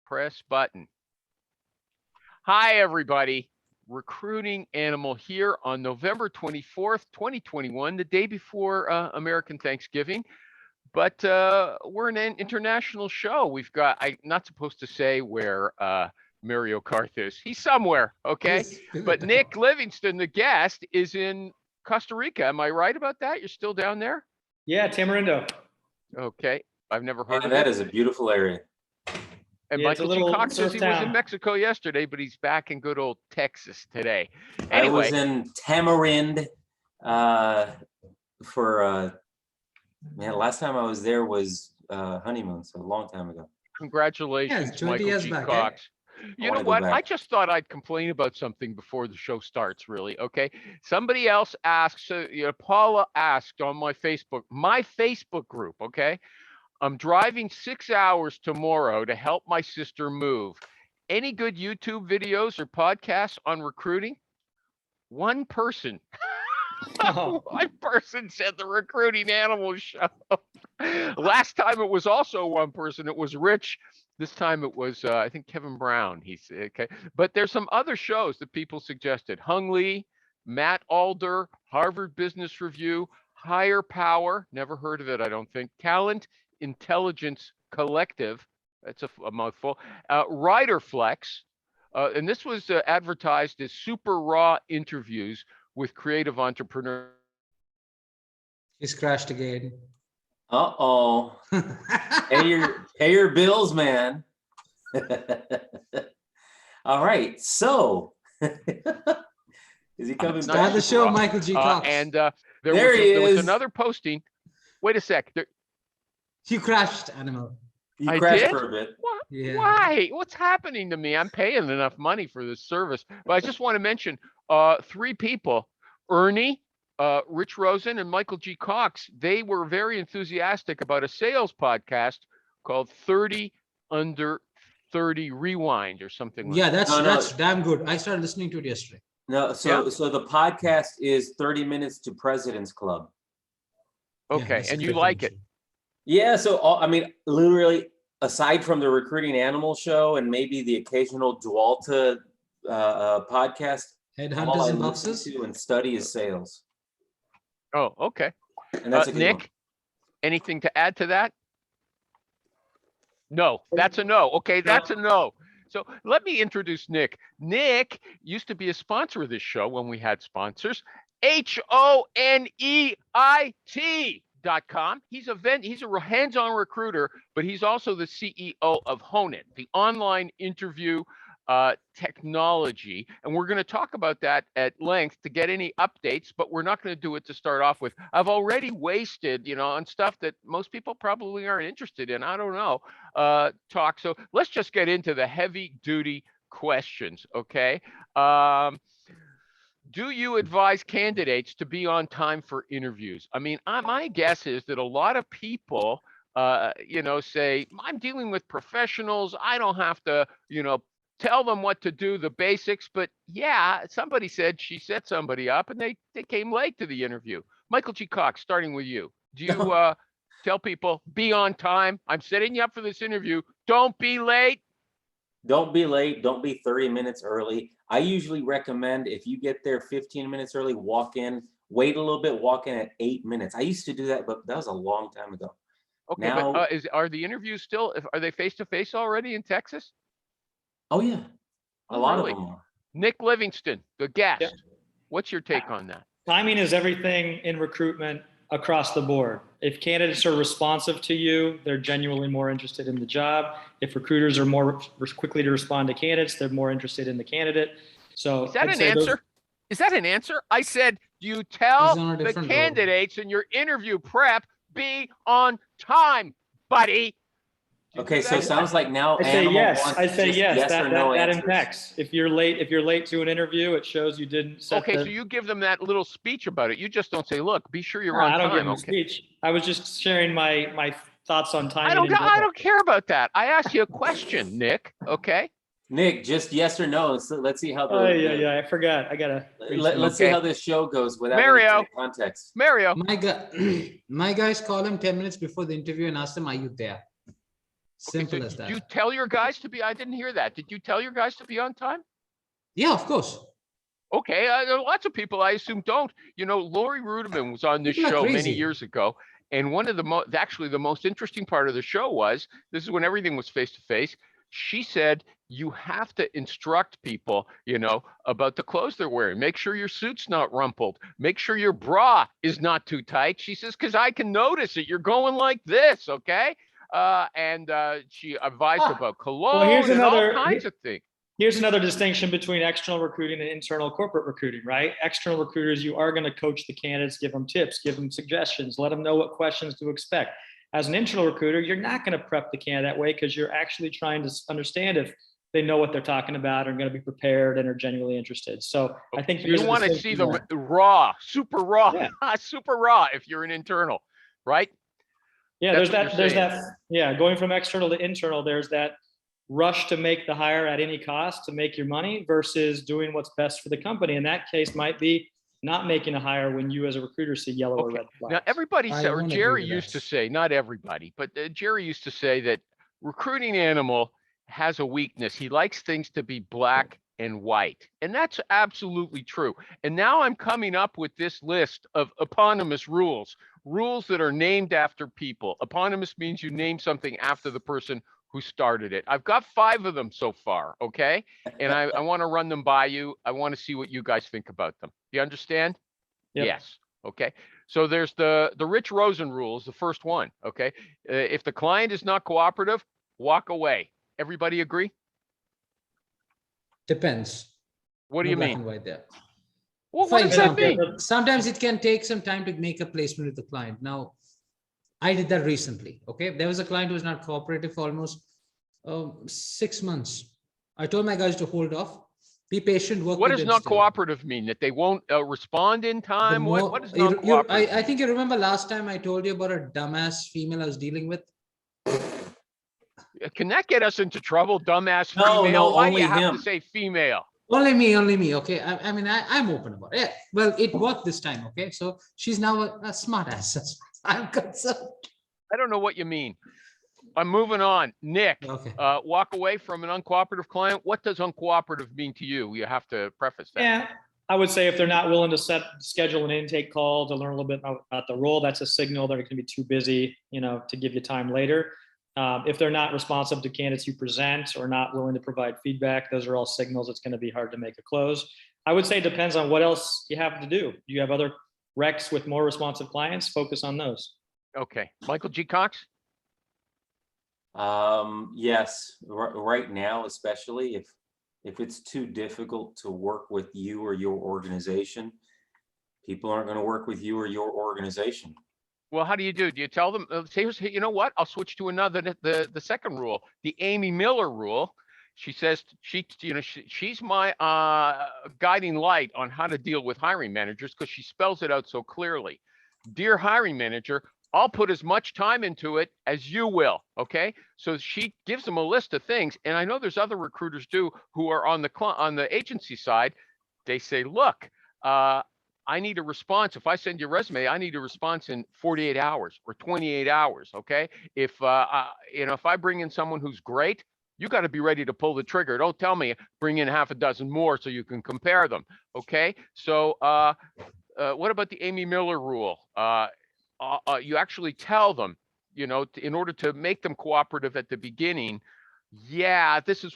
Press button. Hi, everybody. Recruiting Animal here on November 24th, 2021, the day before American Thanksgiving. But we're an international show. We've got, I'm not supposed to say where Mario Karth is. He's somewhere, okay? But Nick Livingston, the guest, is in Costa Rica. Am I right about that? You're still down there? Yeah, Tamarindo. Okay. I've never heard of that. it. Is a beautiful area. And yeah, Michael G. Cox says he was in Mexico yesterday, but he's back in good old Texas today. Anyway. I was in Tamarind for, man, last time I was there was honeymoon, so a long time ago. Congratulations, Michael G. Cox. You know what? I just thought I'd complain about something before the show starts, really, okay? Somebody else asked, Paula asked on my Facebook group, okay? I'm driving 6 hours tomorrow to help my sister move. Any good YouTube videos or podcasts on recruiting? One person. One person said the Recruiting Animal Show. Last time it was also one person. It was Rich. This time it was, I think, Kevin Brown. He's okay. But there's some other shows that people suggested. Hung Lee, Matt Alder, Harvard Business Review, Higher Power. Never heard of it, I don't think. Talent Intelligence Collective, that's a mouthful. Riderflex, and this was advertised as super raw interviews with creative entrepreneurs. He's crashed again. Uh-oh. pay your bills, man. All right, so is he coming back? Start the show, Michael G. Cox. And there was another posting. Wait a sec. You crashed, Animal. You crashed for a bit. Yeah. Why? What's happening to me? I'm paying enough money for this service. But I just want to mention 3 people, Ernie, Rich Rosen, and Michael G. Cox. They were very enthusiastic about a sales podcast called 30 Under 30 Rewind or something like that. Yeah, that's damn good. I started listening to it yesterday. No, so the podcast is 30 Minutes to President's Club. Okay, and you like it? Yeah, so I mean, literally, aside from the Recruiting Animal Show and maybe the occasional Dualta podcast, Headhunters and Boxes, and study is sales. Oh, okay. And that's a good Nick, one. Anything to add to that? No, that's a no. Okay, that's a no. So let me introduce Nick. Nick used to be a sponsor of this show when we had sponsors. HONEIT.com. He's a hands-on recruiter, but he's also the CEO of Hone It, the online interview technology. And we're going to talk about that at length to get any updates, but we're not going to do it to start off with. I've already wasted, on stuff that most people probably aren't interested in. I don't know, talk. So let's just get into the heavy duty questions. Okay. Do you advise candidates to be on time for interviews? I mean, my guess is that a lot of people, say, I'm dealing with professionals. I don't have to, tell them what to do, the basics. But yeah, somebody said she set somebody up and they came late to the interview. Michael G. Cox, starting with you. Do you tell people, be on time? I'm setting you up for this interview. Don't be late. Don't be late. Don't be 30 minutes early. I usually recommend if you get there 15 minutes early, walk in, wait a little bit, walk in at 8 minutes. I used to do that, but that was a long time ago. Okay, now, but are the interviews still, are they face-to-face already in Texas? Oh, yeah. A lot of them are. Nick Livingston, the guest. Yeah. What's your take on that? Timing is everything in recruitment across the board. If candidates are responsive to you, they're genuinely more interested in the job. If recruiters are more quickly to respond to candidates, they're more interested in the candidate. So is that an answer? Is that an answer? I said, you tell the candidates in your interview prep, be on time, buddy. Okay, so it sounds like now I say yes. That impacts. If you're late to an interview, it shows you didn't set so you give them that little speech about it. You just don't say, look, be sure you're on time. I don't give them a speech. I was just sharing my thoughts on timing. I don't care about that. I asked you a question, Nick. Okay. Nick, just yes or no. So let's see how I forgot. I gotta let's see how this show goes without Mario context. Mario. My guys call him 10 minutes before the interview and ask them, are you there? Simple so as that. did you tell your guys to be? I didn't hear that. Did you tell your guys to be on time? Yeah, of course. Okay, there are lots of people I assume don't. Lori Rudiman was on this People are show many crazy. years ago, and one of the actually the most interesting part of the show was, this is when everything was face to face. She said you have to instruct people, about the clothes they're wearing. Make sure your suit's not rumpled. Make sure your bra is not too tight. She says, because I can notice it. You're going like this, okay? And she advised about cologne and all kinds of things. Here's another distinction between external recruiting and internal corporate recruiting, right? External recruiters, you are going to coach the candidates, give them tips, give them suggestions, let them know what questions to expect. As an internal recruiter, you're not going to prep the candidate that way because you're actually trying to understand if they know what they're talking about, are going to be prepared, and are genuinely interested. So I think you want to see the raw, super raw, super raw if you're an internal, right? Yeah, there's that. Yeah, going from external to internal, there's that rush to make the hire at any cost to make your money versus doing what's best for the company. In that case, might be not making a hire when you as a recruiter see yellow or red flags. Now, everybody said, or Jerry used to say, not everybody, but Jerry used to say that recruiting animal has a weakness. He likes things to be black and white. And that's absolutely true. And now I'm coming up with this list of eponymous rules that are named after people. Eponymous means you name something after the person who started it. I've got 5 of them so far, okay? And I want to run them by you. I want to see what you guys think about them. You understand? Yep. Yes. Okay. So there's the Rich Rosen rule is the first one, okay? If the client is not cooperative, walk away. Everybody agree? Depends. What do you mean? White there. Well, what does that mean? Sometimes it can take some time to make a placement with the client. Now, I did that recently. Okay, there was a client who was not cooperative for almost 6 months. I told my guys to hold off, be patient. Work. What does not cooperative mean? That they won't respond in time? What is not cooperative? I think you remember last time I told you about a dumbass female I was dealing with. Can that get us into trouble? Dumbass female? No, why only do you have him. to say female? Only me. Okay, I mean, I'm open about it. Yeah, well, it worked this time. Okay, so she's now a smart ass. As far as I'm concerned. I don't know what you mean. I'm moving on. Nick, okay. Walk away from an uncooperative client. What does uncooperative mean to you? You have to preface that. Yeah, I would say if they're not willing to schedule an intake call to learn a little bit about the role, that's a signal they're going to be too busy, to give you time later. If they're not responsive to candidates you present or not willing to provide feedback, those are all signals it's going to be hard to make a close. I would say it depends on what else you have to do. Do you have other recs with more responsive clients? Focus on those. Okay. Michael G. Cox? Yes, right now, especially if it's too difficult to work with you or your organization, people aren't going to work with you or your organization. Well, how do you do? Do you tell them, say, you know what? I'll switch to another, the second rule, the Amy Miller rule. She says she's my guiding light on how to deal with hiring managers because she spells it out so clearly. Dear hiring manager, I'll put as much time into it as you will. Okay. So she gives them a list of things. And I know there's other recruiters too who are on the agency side. They say, look, I need a response. If I send you a resume, I need a response in 48 hours or 28 hours. Okay. If I bring in someone who's great, you got to be ready to pull the trigger. Don't tell me bring in half a dozen more so you can compare them. Okay. So what about the Amy Miller rule? You actually tell them, in order to make them cooperative at the beginning. Yeah, this is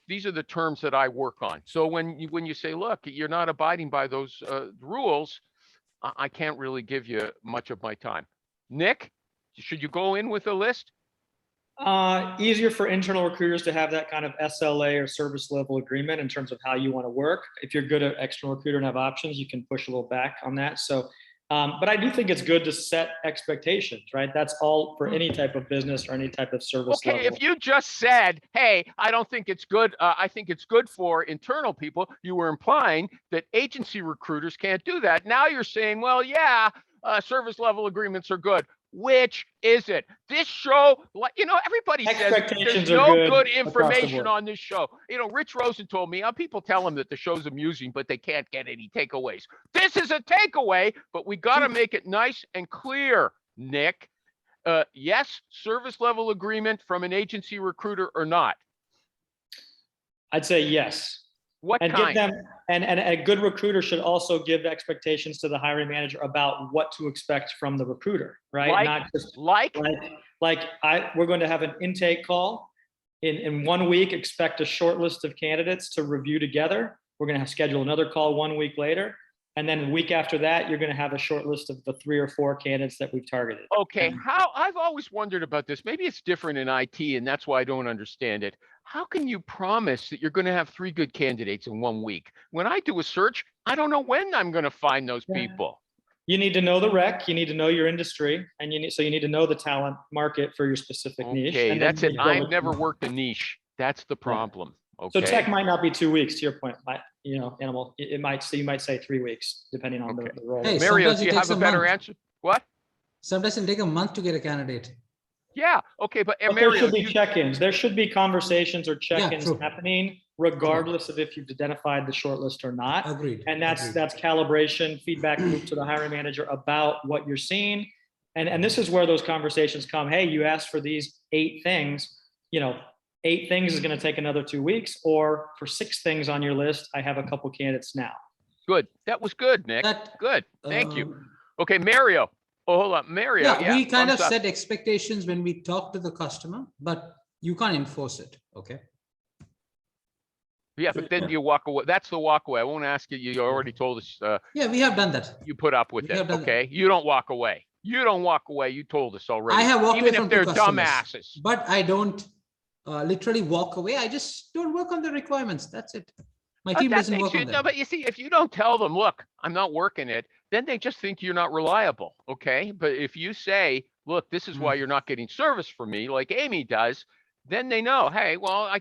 these are the terms that I work on. So when you say, look, you're not abiding by those rules, I can't really give you much of my time. Nick, should you go in with a list? Easier for internal recruiters to have that kind of SLA or service level agreement in terms of how you want to work. If you're good at external recruiter and have options, you can push a little back on that. So but I do think it's good to set expectations, right? That's all for any type of business or any type of service level. If you just said, hey, I don't think it's good. I think it's good for internal people. You were implying that agency recruiters can't do that. Now you're saying, well, yeah, service level agreements are good. Which is it? This show, everybody says there's no good information on this show. Rich Rosen told me, people tell him that the show's amusing, but they can't get any takeaways. This is a takeaway, but we got to make it nice and clear, Nick. yes, service level agreement from an agency recruiter or not? I'd say yes. What And kind? give them, and a good recruiter should also give expectations to the hiring manager about what to expect from the recruiter, right? Like, Not just like, we're going to have an intake call in 1 week, expect a short list of candidates to review together. We're going to schedule another call 1 week later. And then a week after that, you're going to have a short list of the 3 or 4 candidates that we've targeted. okay, I've always wondered about this. Maybe it's different in IT, and that's why I don't understand it. How can you promise that you're going to have 3 good candidates in 1 week? When I do a search, I don't know when I'm going to find those people. You need to know the rec, you need to know your industry, and you need to know the talent market for your specific niche. Okay, And then that's it. you build I've never worked a niche. That's the problem. So Okay. tech might not be 2 weeks, to your point, Animal. It might, so you might say 3 weeks, depending on the role. Hey, Mario, sometimes do it you have takes a a better month. answer? What? Sometimes it take a month to get a candidate. Yeah, okay, but But Mario, there should be check-ins. There should be conversations or check-ins true. happening, regardless of if you've identified the shortlist or not. Agreed. And that's agreed. calibration, feedback loop to the hiring manager about what you're seeing. And this is where those conversations come. Hey, you asked for these 8 things. 8 things is going to take another 2 weeks, or for 6 things on your list, I have a couple candidates now. good. That was good, Nick. That, Good. Thank you. Okay, Mario. Oh, hold on. Mario. Yeah, we kind of thumbs up. set expectations when we talk to the customer, but you can't enforce it. Okay. Yeah, but then you walk away. That's the walk away. I won't ask you. You already told us Yeah, we have done that. you put up with We it. have done that. Okay. You don't walk away. You don't walk away. You told us already. I have walked Even away from if they're two customers, dumbasses. but I don't literally walk away. I just don't work on the requirements. That's it. My team That doesn't makes work you, on no, that. but you see, if you don't tell them, look, I'm not working it, then they just think you're not reliable. Okay. But if you say, look, this is why you're not getting service from me, like Amy does, then they know, hey, well,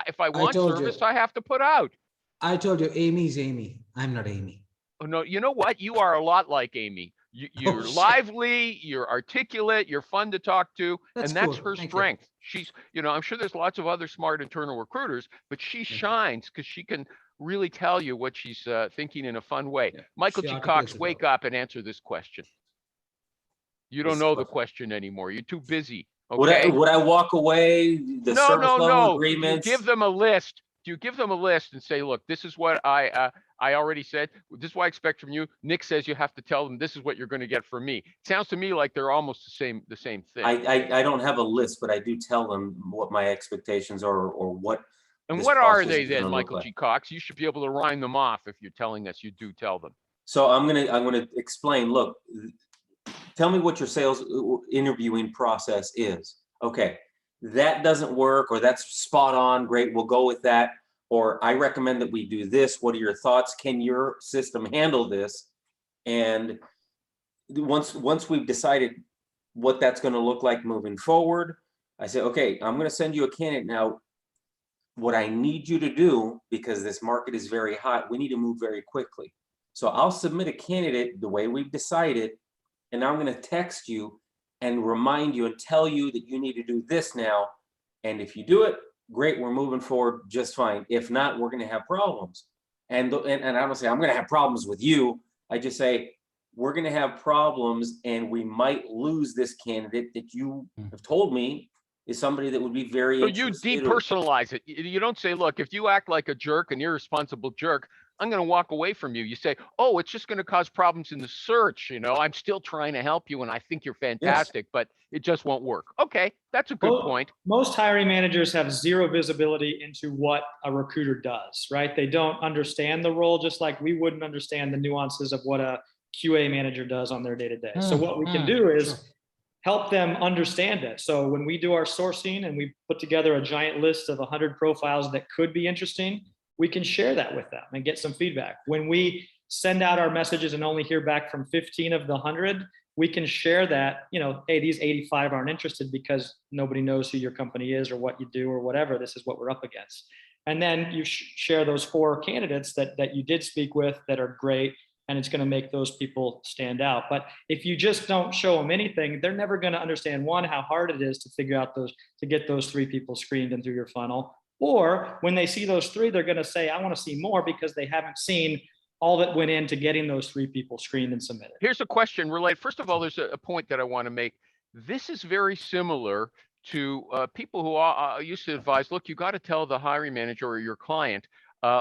if I want told service, you. I have to put out. I told you, Amy's Amy. I'm not Amy. Oh, no, you know what? You are a lot like Amy. You're shit. lively, you're articulate, you're fun to talk to, That's and that's cool. her Thank you. strength. She's, I'm sure there's lots of other smart internal recruiters, but she shines because she can really tell you what she's thinking in a fun way. Yeah, Michael she G. articulates Cox, it wake well. up and answer this question. You don't This know the question. question anymore. You're too busy. Would Okay. I walk away? The service level No. agreements. Do you give them a list? Do you give them a list and say, look, this is what I already said. This is what I expect from you. Nick says you have to tell them this is what you're going to get from me. It sounds to me like they're almost the same thing. I don't have a list, but I do tell them what my expectations are or what. And this what are process they is gonna then, look Michael like. G. Cox? You should be able to rhyme them off if you're telling us you do tell them. So I'm gonna explain. Look, tell me what your sales interviewing process is. Okay, that doesn't work, or that's spot on. Great, we'll go with that. Or I recommend that we do this. What are your thoughts? Can your system handle this? And once we've decided what that's going to look like moving forward, I say, okay, I'm going to send you a candidate now. What I need you to do, because this market is very hot, we need to move very quickly. So I'll submit a candidate the way we've decided, and I'm going to text you and remind you and tell you that you need to do this now. And if you do it, great, we're moving forward just fine. If not, we're going to have problems. And I don't say I'm going to have problems with you. I just say we're going to have problems, and we might lose this candidate that you have told me is somebody that would be very So you interested. depersonalize it. You don't say, look, if you act like a jerk, an irresponsible jerk, I'm going to walk away from you. You say, oh, it's just going to cause problems in the search. I'm still trying to help you and I think you're fantastic, but it just won't work. Okay, that's a good point. Most hiring managers have zero visibility into what a recruiter does, right? They don't understand the role, just like we wouldn't understand the nuances of what a QA manager does on their day-to-day. So what we can do is help them understand it. So when we do our sourcing and we put together a giant list of 100 profiles that could be interesting, we can share that with them and get some feedback. When we send out our messages and only hear back from 15 of the 100, we can share that, hey, these 85 aren't interested because nobody knows who your company is or what you do or whatever. This is what we're up against. And then you share those 4 candidates that you did speak with that are great, and it's going to make those people stand out. But if you just don't show them anything, they're never going to understand, one, how hard it is to figure out to get those 3 people screened and through your funnel. Or when they see those 3, they're going to say, I want to see more, because they haven't seen all that went into getting those 3 people screened and submitted. Here's a question related. First of all, there's a point that I want to make. this is very similar to people who used to advise, look, you got to tell the hiring manager or your client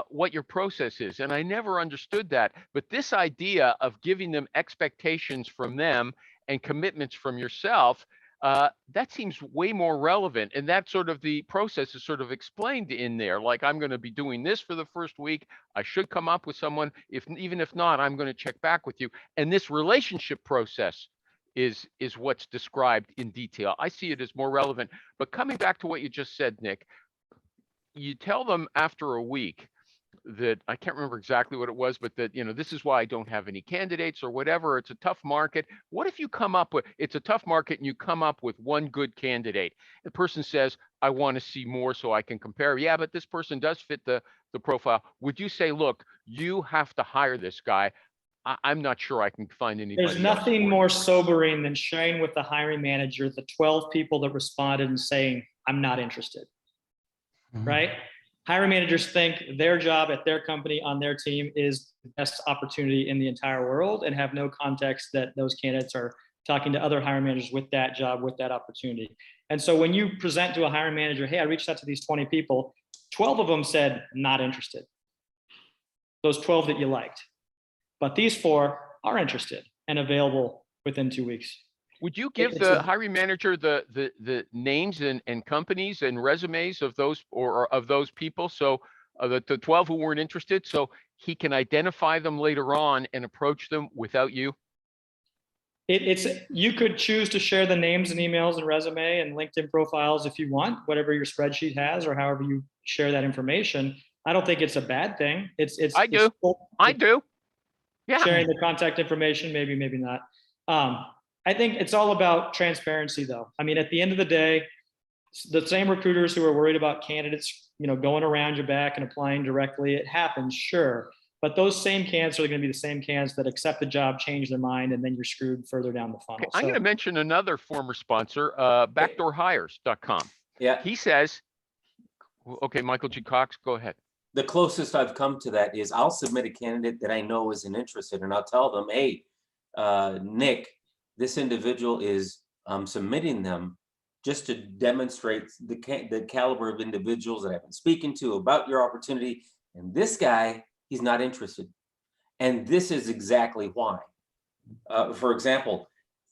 what your process is. And I never understood that. But this idea of giving them expectations from them and commitments from yourself, that seems way more relevant. And that sort of the process is sort of explained in there. Like, I'm going to be doing this for the first week. I should come up with someone. Even if not, I'm going to check back with you. And this relationship process is what's described in detail. I see it as more relevant. But coming back to what you just said, Nick, you tell them after a week that, I can't remember exactly what it was, but that, this is why I don't have any candidates or whatever. It's a tough market. What if you come up with, it's a tough market and you come up with one good candidate? The person says, I want to see more so I can compare. Yeah, but this person does fit the profile. Would you say, look, you have to hire this guy? I'm not sure I can find anybody. There's nothing more sobering than sharing with the hiring manager the 12 people that responded and saying, I'm not interested. Right? Hiring managers think their job at their company on their team is the best opportunity in the entire world and have no context that those candidates are talking to other hiring managers with that job, with that opportunity. And so when you present to a hiring manager, hey, I reached out to these 20 people, 12 of them said, not interested. Those 12 that you liked. But these 4 are interested and available within 2 weeks. Would you give the hiring manager the names and companies and resumes of those or of those people, so the 12 who weren't interested, so he can identify them later on and approach them without you? You could choose to share the names and emails and resume and LinkedIn profiles if you want, whatever your spreadsheet has or however you share that information. I don't think it's a bad thing. I do. Yeah. Sharing the contact information, maybe not. I think it's all about transparency, though. I mean, at the end of the day, the same recruiters who are worried about candidates, going around your back and applying directly, it happens, sure. But those same candidates are going to be the same candidates that accept the job, change their mind, and then you're screwed further down the funnel. Okay, I'm going to mention another former sponsor, backdoorhires.com. Yeah. He says, okay, Michael G. Cox, go ahead. The closest I've come to that is I'll submit a candidate that I know isn't interested, and I'll tell them, hey, Nick, this individual is submitting them just to demonstrate the caliber of individuals that I've been speaking to about your opportunity. And this guy, he's not interested. And this is exactly why. For example,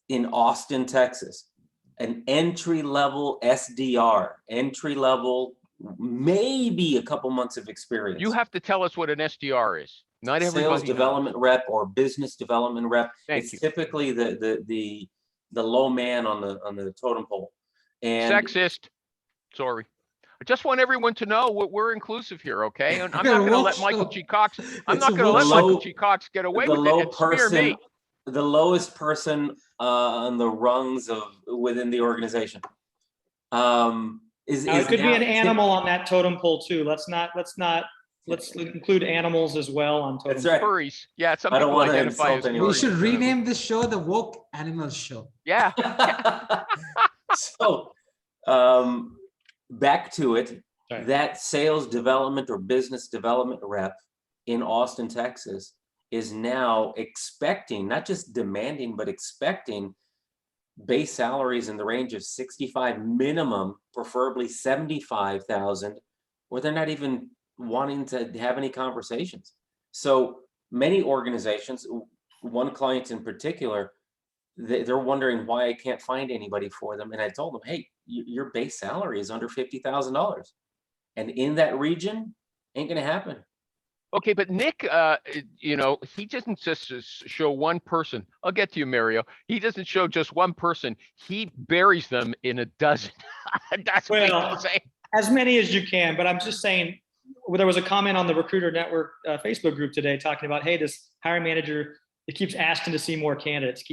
in Austin, Texas, an entry-level SDR, entry-level, maybe a couple months of experience. You have to tell us what an SDR is. Not everybody Sales development rep or business development rep. It's typically the low man on the totem pole. And sexist. Sorry. I just want everyone to know we're inclusive here, okay? And I'm not going to let Michael G. Cox. I'm not going to let Michael G. Cox get away with it and smear me. The lowest person on the rungs within the organization. It could be an animal on that totem pole too. Let's include animals as well on totem. That's right. Furries. Yeah, some people identify as furries. We should rename this show the Woke Animals Show. Yeah. So, back to it. Sorry. That sales development or business development rep in Austin, Texas, is now expecting, not just demanding, but expecting base salaries in the range of 65 minimum, preferably 75,000, or they're not even wanting to have any conversations. So many organizations, one client in particular, they're wondering why I can't find anybody for them. And I told them, hey, your base salary is under $50,000. And in that region, ain't gonna happen. Okay, but Nick, he doesn't just show one person. I'll get to you, Mario. He doesn't show just one person. He buries them in a dozen. That's what I'm saying. As many as you can, but I'm just saying, there was a comment on the Recruiter Network Facebook group today talking about, hey, this hiring manager, it keeps asking to see more candidates,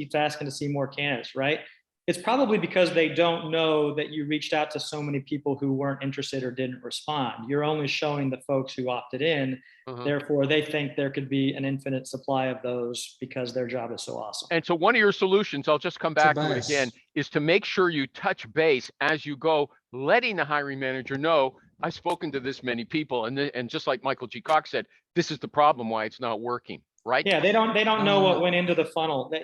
right? It's probably because they don't know that you reached out to so many people who weren't interested or didn't respond. You're only showing the folks who opted in. Therefore, they think there could be an infinite supply of those because their job is so awesome. And so one of your solutions, I'll just come back to it again, is to make sure you touch base as you go, letting the hiring manager know, I've spoken to this many people. And just like Michael G. Cox said, this is the problem why it's not working. right? Yeah, they don't know what went into the funnel that,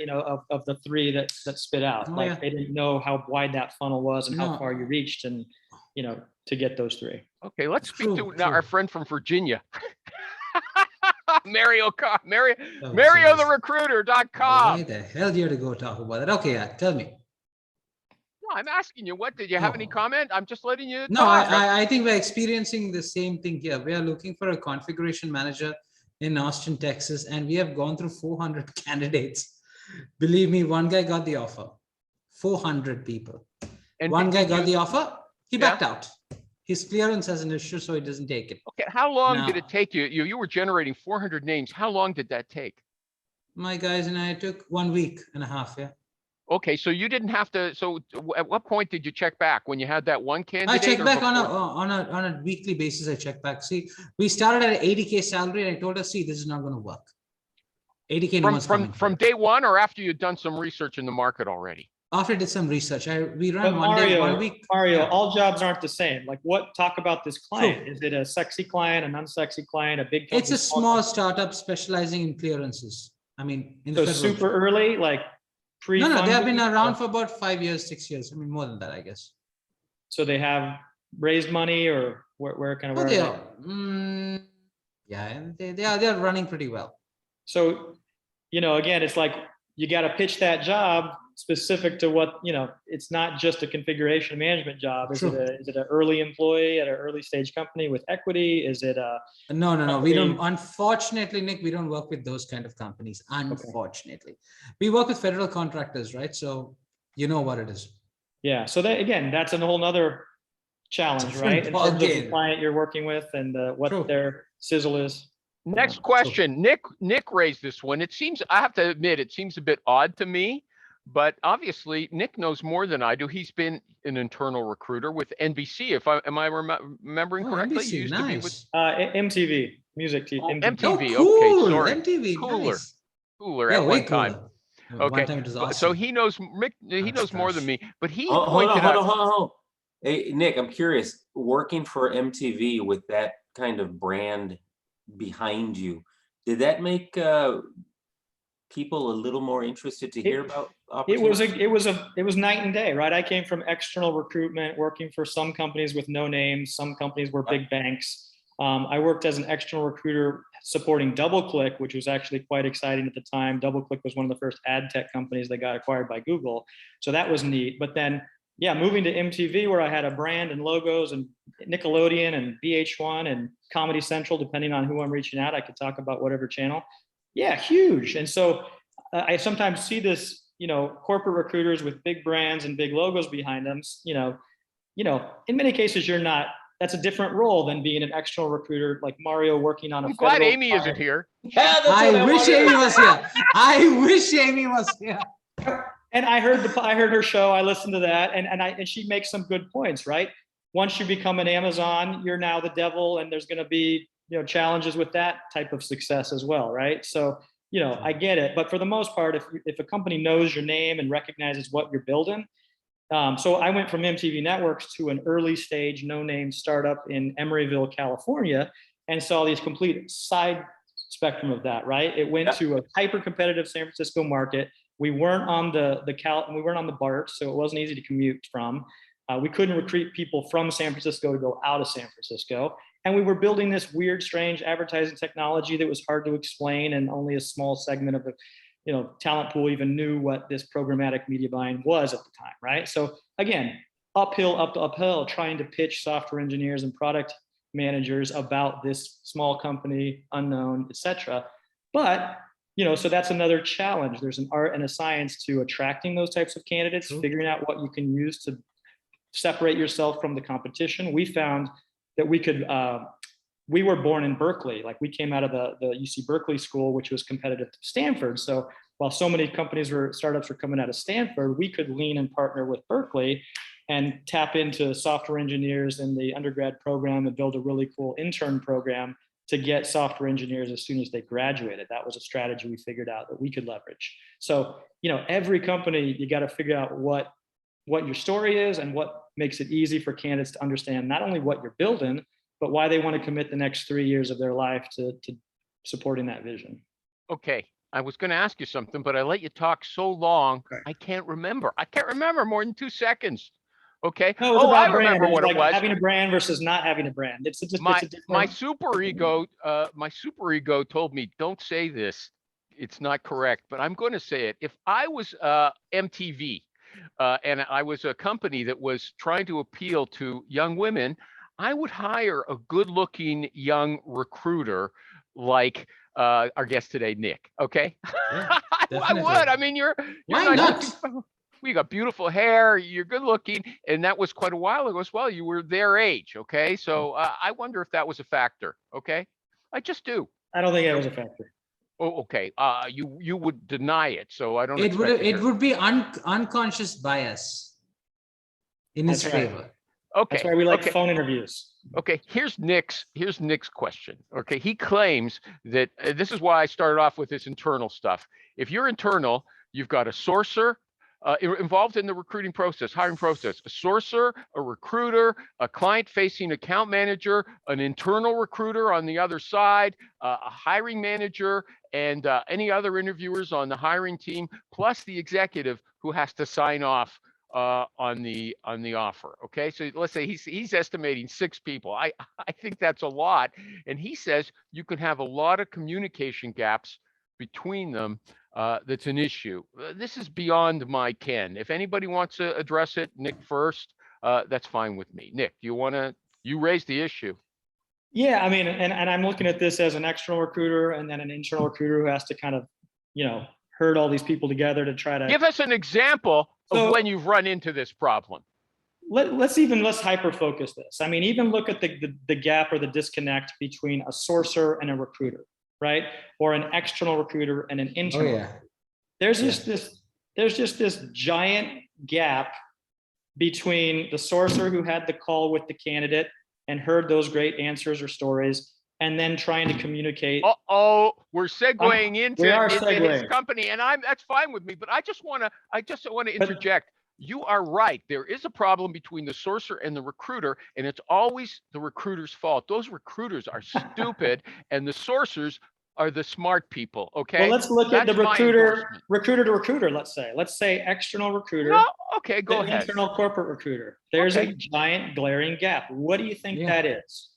of the three that spit out. Oh, yeah. They didn't know how wide that funnel was and how No. far you reached, and to get those three. Okay, let's speak to True, now our true. friend from Virginia. Mario, Mario, Oh, MarioTheRecruiter.com. why the hell do you have to go talk about that? Okay, yeah, tell me. No, I'm asking you, what did you have any Oh. comment? I'm just letting you No, talk. I think we're experiencing the same thing here. We are looking for a configuration manager in Austin, Texas, and we have gone through 400 candidates. Believe me, one guy got the offer. 400 people. And One guy did got you- the offer. He Yeah. backed out. His clearance has an issue, so he doesn't take it. Okay, how long did Now- it take you? You were generating 400 names. How long did that take? My guys and I took 1 week and a half. Yeah. Okay, so you didn't have to. So at what point did you check back when you had that one candidate? I check or back on before? a weekly basis. I check back. See, we started at an 80K salary, and I told her, see, this is not going to work. 80K no one's coming From for. day one, or after you'd done some research in the market already? After I did some research, we But ran Mario, 1 week. Mario, Yeah. all jobs aren't the same. Like, talk about this client. True. Is it a sexy client, an unsexy client, a big company? It's a small startup specializing in clearances. I mean, in the So federal. super early, like pre. No, they have been around for about 5 years, 6 years. I mean, more than that, I guess. So they have raised money, or where kind of Oh, where they are are. Yeah, they are running pretty well. So, again, it's like you got to pitch that job specific to what, it's not just a configuration management job. Is True. it an early employee at an early stage company with equity? Is it a No. We company- don't. Unfortunately, Nick, we don't work with those kind of companies. Unfortunately, we work with federal contractors, right? So you know what it is. Yeah. So that, again, that's a whole nother challenge, Different right? In terms of the ballgame. client you're working with and what True. their sizzle is. Next question. Nick raised this one. It seems, I have to admit, it seems a bit odd to me, but obviously Nick knows more than I do. He's been an internal recruiter with NBC. Am I remembering correctly? NBC, He used to be with nice. MTV, music TV. Oh, MTV. MTV. Oh, cool. Okay, sorry. MTV, Cooler. nice. Cooler Yeah, at way one time. cooler. Okay. One time it was awesome. So he knows more than me, but he Hold pointed out. on. Hey, Nick, I'm curious, working for MTV with that kind of brand behind you, did that make people a little more interested to hear about opportunities? It was night and day, right? I came from external recruitment, working for some companies with no names. Some companies were big banks. I worked as an external recruiter supporting DoubleClick, which was actually quite exciting at the time. DoubleClick was one of the first ad tech companies that got acquired by Google. So that was neat. But then, yeah, moving to MTV, where I had a brand and logos, and Nickelodeon and VH1 and Comedy Central, depending on who I'm reaching out, I could talk about whatever channel. Yeah, huge. And so I sometimes see this, corporate recruiters with big brands and big logos behind them, in many cases, that's a different role than being an external recruiter like Mario working on a I'm glad federal Amy client. isn't here. Yeah, that's I what I wish wanted. Amy was here. I wish Amy was here. And I heard her show. I listened to that, and she makes some good points, right? Once you become an Amazon, you're now the devil, and there's going to be challenges with that type of success as well, right? So I get it, but for the most part, if a company knows your name and recognizes what you're building, so I went from MTV Networks to an early stage no name startup in Emeryville, California, and saw these complete side spectrum of that, right? It went to a hyper competitive San Francisco market. We weren't on we weren't on the BART, so it wasn't easy to commute from. We couldn't recruit people from San Francisco to go out of San Francisco. And we were building this weird, strange advertising technology that was hard to explain, and only a small segment of the talent pool even knew what this programmatic media buying was at the time, right? So again, uphill, trying to pitch software engineers and product managers about this small company, unknown, etc. But so that's another challenge. There's an art and a science to attracting those types of candidates, figuring out what you can use to separate yourself from the competition. We found that we were born in Berkeley. Like, we came out of the UC Berkeley school, which was competitive to Stanford. So while so many startups were coming out of Stanford, we could lean and partner with Berkeley and tap into software engineers in the undergrad program and build a really cool intern program to get software engineers as soon as they graduated. That was a strategy we figured out that we could leverage. So, every company, you got to figure out what your story is and what makes it easy for candidates to understand not only what you're building, but why they want to commit the next 3 years of their life to supporting that vision. Okay, I was going to ask you something, but I let you talk so long, I can't remember. I can't remember more than 2 seconds. Okay. No, it was Oh, I about brand. remember It was what it like was. having a brand versus not having a brand. It's just My it's a different. my super ego told me, don't say this. It's not correct, but I'm going to say it. If I was MTV and I was a company that was trying to appeal to young women, I would hire a good-looking young recruiter like our guest today, Nick. Okay, Yeah, I definitely. would. I mean, you're Why nice. not? We got beautiful hair. You're good looking, and that was quite a while ago as well. You were their age. Okay, so I wonder if that was a factor. Okay, I just do. I don't think it was a factor. Oh, okay. You would deny it, so I don't. It would expect to it hear would be unconscious bias in his That's right. favor. Okay. That's why we like okay. phone interviews. Okay, here's Nick's question. Okay, he claims that this is why I started off with this internal stuff. If you're internal, you've got a sourcer involved in the recruiting process, hiring process, a sourcer, a recruiter, a client-facing account manager, an internal recruiter on the other side, a hiring manager, and any other interviewers on the hiring team, plus the executive who has to sign off on the offer. Okay, so let's say he's estimating 6 people. I think that's a lot, and he says you can have a lot of communication gaps between them. That's an issue. This is beyond my ken. If anybody wants to address it, Nick first, that's fine with me. Nick, do you want to? You raised the issue. Yeah, I mean, and I'm looking at this as an external recruiter and then an internal recruiter who has to kind of, herd all these people together to try to give us an example of when you've run into this problem. Let's hyper focus this. I mean, even look at the gap or the disconnect between a sourcer and a recruiter, right? Or an external recruiter and an internal. Oh, yeah. There's just this giant gap between the sourcer who had the call with the candidate and heard those great answers or stories, and then trying to communicate. We're segueing into his company, and that's fine with me. But I just want to interject. You are right. There is a problem between the sourcer and the recruiter, and it's always the recruiter's fault. Those recruiters are stupid, and the sourcers are the smart people. Okay. Well, let's look at the recruiter to recruiter. Let's say external recruiter. No, okay, go ahead. Internal corporate recruiter. There's a giant glaring gap. What do you think that is?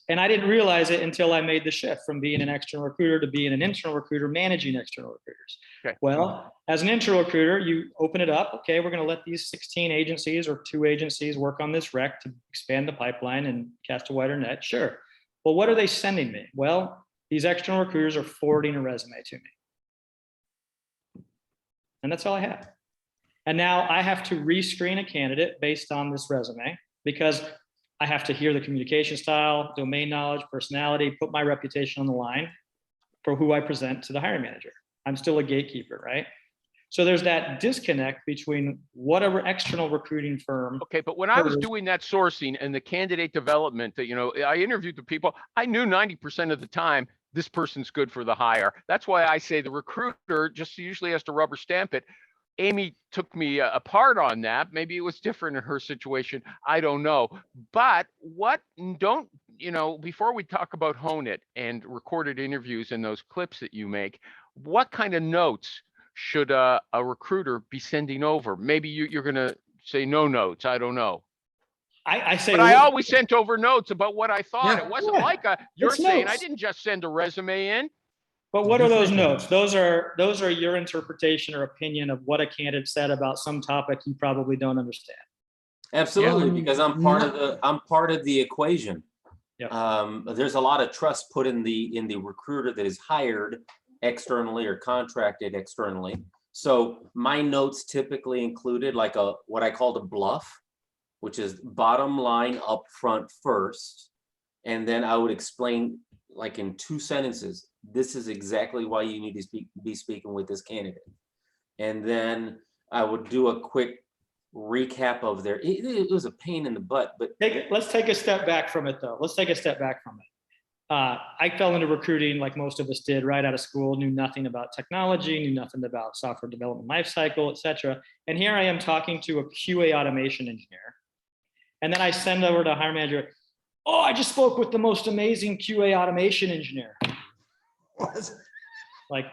And I didn't realize it until I made the shift from being an external recruiter to being an internal recruiter managing external recruiters. Okay. Well, as an internal recruiter, you open it up. Okay, we're going to let these 16 agencies or 2 agencies work on this rec to expand the pipeline and cast a wider net. Sure. Well, what are they sending me? Well, these external recruiters are forwarding a resume to me. And that's all I have. And now I have to rescreen a candidate based on this resume because I have to hear the communication style, domain knowledge, personality, put my reputation on the line for who I present to the hiring manager. I'm still a gatekeeper, right? So there's that disconnect between whatever external recruiting firm. Okay, but when I was doing that sourcing and the candidate development, that I interviewed the people, I knew 90% of the time this person's good for the hire. That's why I say the recruiter just usually has to rubber stamp it. Amy took me apart on that. Maybe it was different in her situation. I don't know. But before we talk about Hone It and recorded interviews and those clips that you make, what kind of notes should a recruiter be sending over? Maybe you're going to say no notes. I don't know. I always sent over notes about what I thought. It wasn't like you're saying notes. I didn't just send a resume in. But what are those notes? Those are your interpretation or opinion of what a candidate said about some topic you probably don't understand. Absolutely, because I'm part of the equation. Yeah. There's a lot of trust put in the recruiter that is hired externally or contracted externally. So my notes typically included like what I called a bluff, which is bottom line up front first, and then I would explain like in 2 sentences. This is exactly why you need to be speaking with this candidate. And then I would do a quick recap of it was a pain in the butt, but let's take a step back from it though. I fell into recruiting like most of us did right out of school, knew nothing about technology, knew nothing about software development lifecycle, etc. And here I am talking to a QA automation engineer. And then I send over to a hiring manager, oh, I just spoke with the most amazing QA automation engineer. Like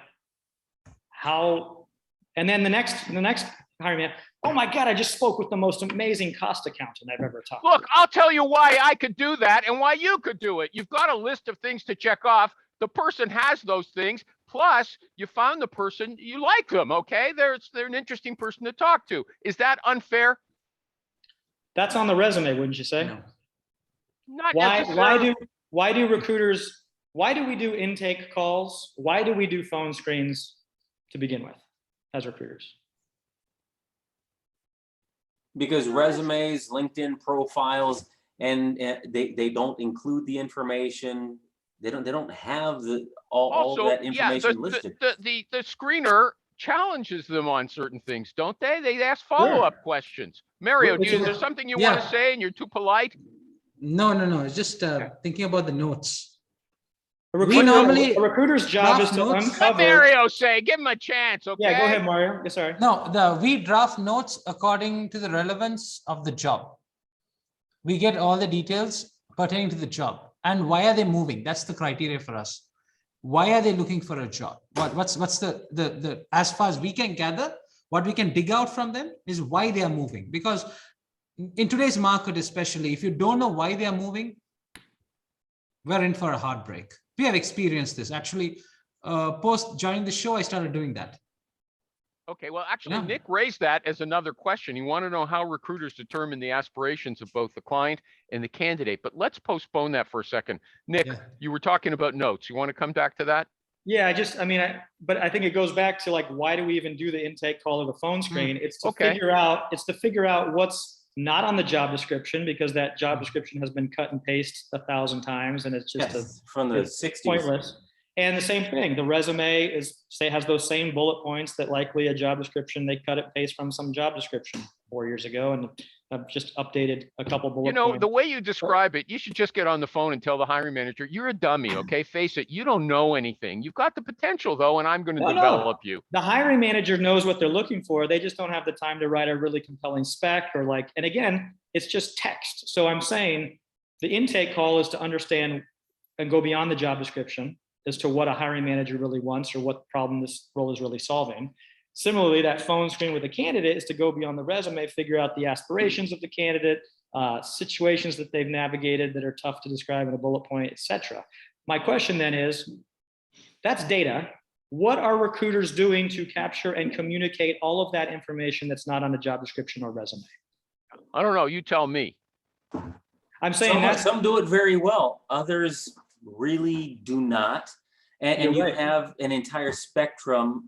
how, and then the next hiring man, oh my God, I just spoke with the most amazing cost accountant I've ever talked to. Look, I'll tell you why I could do that and why you could do it. You've got a list of things to check off. The person has those things. Plus, you found the person, you like them, okay? They're an interesting person to talk to. Is that unfair? That's on the resume, wouldn't you say? No. Not necessarily. Why do recruiters, why do we do intake calls? Why do we do phone screens to begin with as recruiters? Because resumes, LinkedIn profiles, and they don't include the information. They don't have all that information listed. The screener challenges them on certain things, don't they? They ask follow-up questions. Mario, is there something you want to say and you're too polite? No. It's just thinking about the notes. A recruiter's job is to uncover. Let Mario say, give him a chance, okay? Yeah, go ahead, Mario. Yeah, sorry. No, we draft notes according to the relevance of the job. We get all the details pertaining to the job. And why are they moving? That's the criteria for us. Why are they looking for a job? What's the as far as we can gather, what we can dig out from them is why they are moving. Because in today's market, especially, if you don't know why they are moving, we're in for a heartbreak. We have experienced this. Actually, post joining the show, I started doing that. Okay, well, actually, Nick raised that as another question. You want to know how recruiters determine the aspirations of both the client and the candidate. But let's postpone that for a second. Nick, you were talking about notes. You want to come back to that? Yeah, but I think it goes back to like, why do we even do the intake call or the phone screen? It's to figure out what's not on the job description, because that job description has been cut and pasted 1,000 times, and it's just from the 60s. Pointless. And the same thing, the resume has those same bullet points that likely a job description, they cut and paste from some job description 4 years ago, and I've just updated a couple bullet points. The way you describe it, you should just get on the phone and tell the hiring manager, you're a dummy, okay? Face it, you don't know anything. You've got the potential though, and I'm going to develop you. The hiring manager knows what they're looking for. They just don't have the time to write a really compelling spec and again, it's just text. So I'm saying the intake call is to understand and go beyond the job description as to what a hiring manager really wants or what problem this role is really solving. Similarly, that phone screen with a candidate is to go beyond the resume, figure out the aspirations of the candidate, situations that they've navigated that are tough to describe in a bullet point, etc. My question then is, that's data. What are recruiters doing to capture and communicate all of that information that's not on the job description or resume? I don't know. You tell me. I'm saying some do it very well. Others really do not. And you have an entire spectrum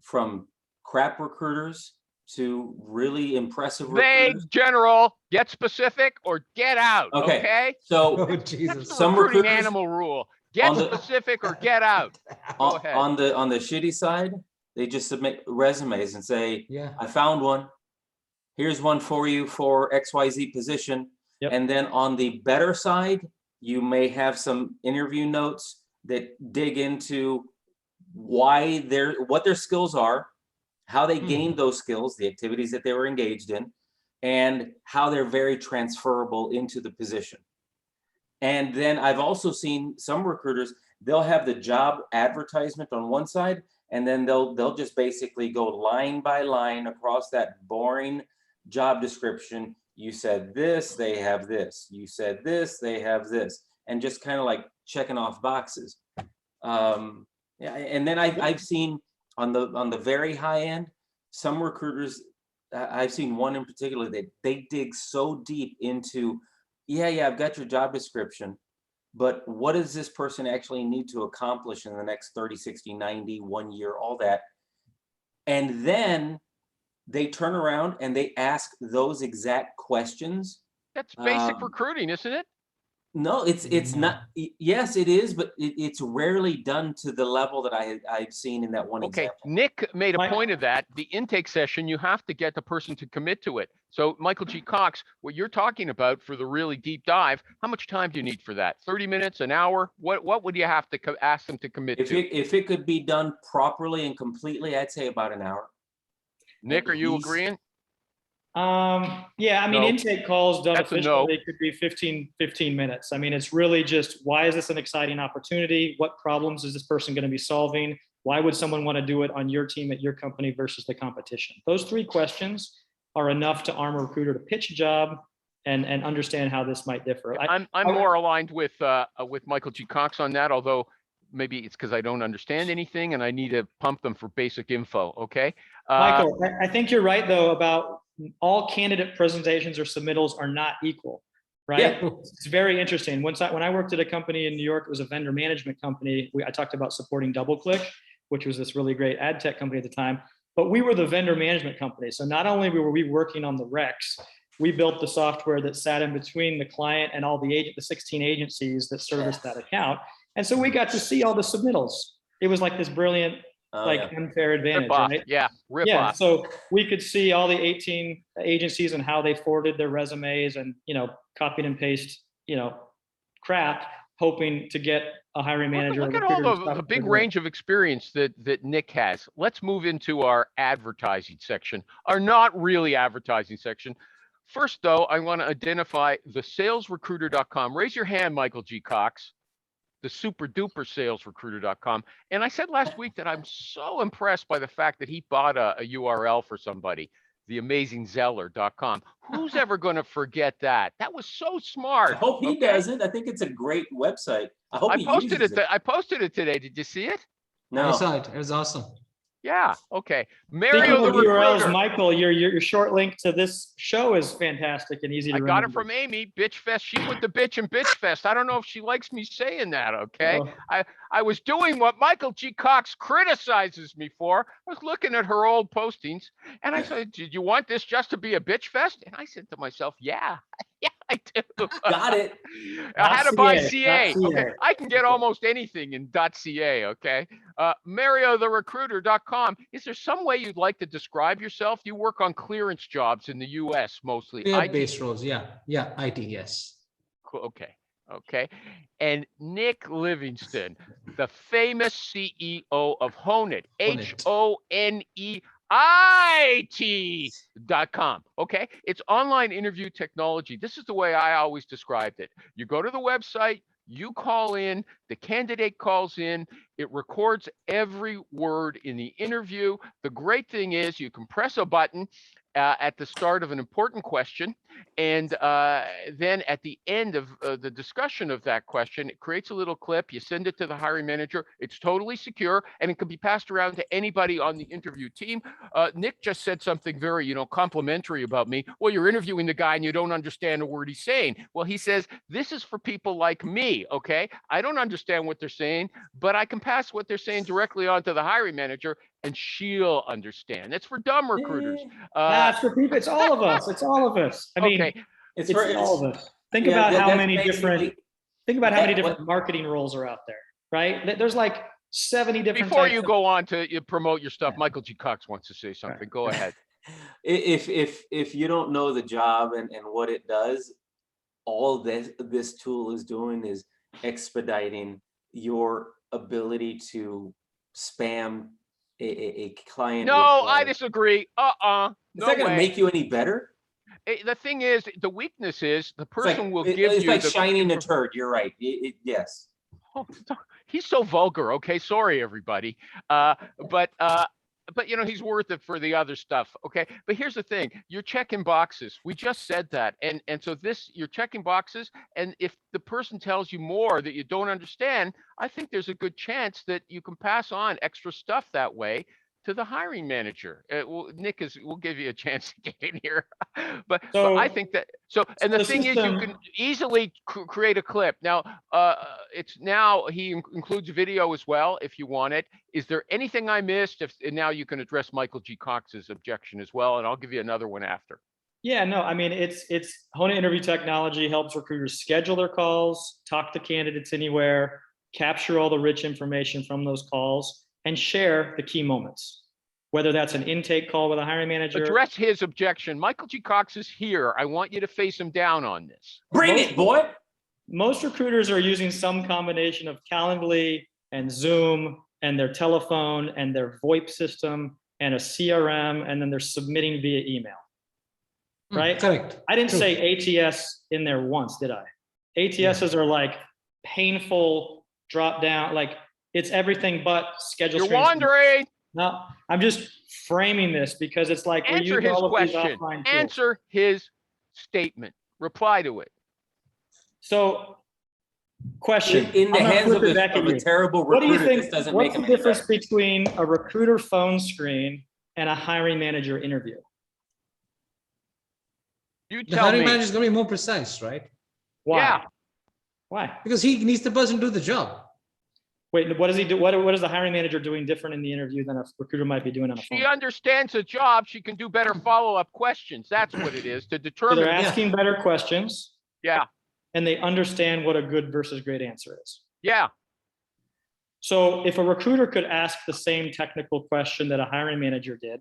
from crap recruiters to really impressive recruiters. Vague, general, get specific, or get out. Okay. So that's some recruiting animal rule. Get specific or get out. Go ahead. On the shitty side, they just submit resumes and say, I found one. Here's one for you for XYZ position. Yep. And then on the better side, you may have some interview notes that dig into what their skills are, how they gained those skills, the activities that they were engaged in, and how they're very transferable into the position. And then I've also seen some recruiters, they'll have the job advertisement on one side, and then they'll just basically go line by line across that boring job description. You said this, they have this. You said this, they have this, and just kind of like checking off boxes. And then I've seen on the very high end, some recruiters. I've seen one in particular that they dig so deep into, I've got your job description, but what does this person actually need to accomplish in the next 30, 60, 90, 1 year, all that, and then they turn around and they ask those exact questions. That's basic recruiting, isn't it? No, it's not. Yes, it is, but it's rarely done to the level that I've seen in that one example. Nick made a point of that. The intake session, you have to get the person to commit to it. So Michael G. Cox, what you're talking about for the really deep dive, how much time do you need for that? 30 minutes, an hour? What would you have to ask them to commit to? If it could be done properly and completely, I'd say about an hour. Nick, are you agreeing? Yeah, I mean, No. intake calls done That's a no. efficiently could be 15 minutes. I mean, it's really just, why is this an exciting opportunity? What problems is this person going to be solving? Why would someone want to do it on your team at your company versus the competition? Those 3 questions are enough to arm a recruiter to pitch a job and understand how this might differ. I'm more aligned with Michael G. Cox on that, although maybe it's because I don't understand anything and I need to pump them for basic info. Okay. Michael, I think you're right though about all candidate presentations or submittals are not equal, right? Yeah. It's very interesting. When I worked at a company in New York, it was a vendor management company. I talked about supporting DoubleClick, which was this really great ad tech company at the time, but we were the vendor management company. So not only were we working on the recs, we built the software that sat in between the client and all the 16 agencies that serviced that account. And so we got to see all the submittals. It was like this brilliant, unfair advantage, right? Yeah, rip off. So we could see all the 18 agencies and how they forwarded their resumes and, copied and paste, crap, hoping to get a hiring manager. Look at all the big range of experience that Nick has. Let's move into our advertising section, our not really advertising section. First, though, I want to identify the salesrecruiter.com. Raise your hand, Michael G. Cox, the super duper salesrecruiter.com. And I said last week that I'm so impressed by the fact that he bought a URL for somebody, theamazingzeller.com. Who's ever going to forget that? That was so smart. I hope he doesn't. I think it's a great website. I hope he posted uses it. I posted it today. Did you see it? No. I saw it. It was awesome. Yeah. Okay. Speaking Mario of the URLs, recruiter. Michael, your short link to this show is fantastic and easy to remember. I got it from Amy, Bitch Fest. She put the bitch in Bitch Fest. I don't know if she likes me saying that, okay? I was doing what Michael G. Cox criticizes me for. I was looking at her old postings, and I said, did you want this just to be a bitch fest? And I said to myself, yeah. Yeah, I do. Got it. I had to buy CA. .ca. Okay, I can get almost anything in .ca. Okay, MarioTheRecruiter.com. Is there some way you'd like to describe yourself? You work on clearance jobs in the U.S. mostly. IT-based roles, yeah, IT, yes. Cool. Okay. And Nick Livingston, the famous CEO of Honeit, HONEIT.com. Okay. It's online interview technology. This is the way I always described it. You go to the website, you call in, the candidate calls in, it records every word in the interview. The great thing is you can press a button at the start of an important question, and then at the end of the discussion of that question, it creates a little clip. You send it to the hiring manager. It's totally secure, and it can be passed around to anybody on the interview team. Nick just said something very, complimentary about me. Well, you're interviewing the guy and you don't understand a word he's saying. Well, he says, this is for people like me, okay? I don't understand what they're saying, but I can pass what they're saying directly on to the hiring manager, and she'll understand. It's for dumb recruiters. It's for people. It's all of us. It's all of us. I mean, it's all of us. Think about how many different marketing roles are out there, right? There's like 70 different. Before you go on to promote your stuff, Michael G. Cox wants to say something. Go ahead. If you don't know the job and what it does, all this tool is doing is expediting your ability to spam a client. No, I disagree. Is that going to make you any better? The thing is, the weakness is the person will give you. It's like shining a turd. You're right. Yes. Oh, he's so vulgar. Okay, sorry everybody. But he's worth it for the other stuff. Okay, but here's the thing: you're checking boxes. We just said that, and so you're checking boxes. And if the person tells you more that you don't understand, I think there's a good chance that you can pass on extra stuff that way to the hiring manager. Nick we'll give you a chance to get in here, but I think that and the thing is, you can easily create a clip. Now, he includes video as well if you want it. Is there anything I missed? And now you can address Michael G. Cox's objection as well, and I'll give you another one after. Yeah, no, I mean, it's Honeit interview technology helps recruiters schedule their calls, talk to candidates anywhere, capture all the rich information from those calls, and share the key moments, whether that's an intake call with a hiring manager. Address his objection. Michael G. Cox is here. I want you to face him down on this. Bring it, boy. Most recruiters are using some combination of Calendly and Zoom and their telephone and their VoIP system and a CRM, and then they're submitting via email. right? Correct. I didn't True. say ATS in there once, did I? ATSs are like painful drop down, like it's everything but schedule. You're wandering. No, I'm just framing this because it's like we Answer use his all of these question. offline tools. Answer his statement. Reply to it. So, question. In the I'm gonna hands flip of it back at a you. terrible What do you recruiter, this think? doesn't What's make the him any difference better. between a recruiter phone screen and a hiring manager interview? You The tell hiring me. manager is going to be more precise, right? Why? Yeah. Why? Because he needs the person to do the job. Wait, what does he do? What is the hiring manager doing different in the interview than a recruiter might be doing on a phone? She understands the job. She can do better follow-up questions. That's what it is to So determine. they're asking better questions. Yeah. And they understand what a good versus great answer is. Yeah. So if a recruiter could ask the same technical question that a hiring manager did,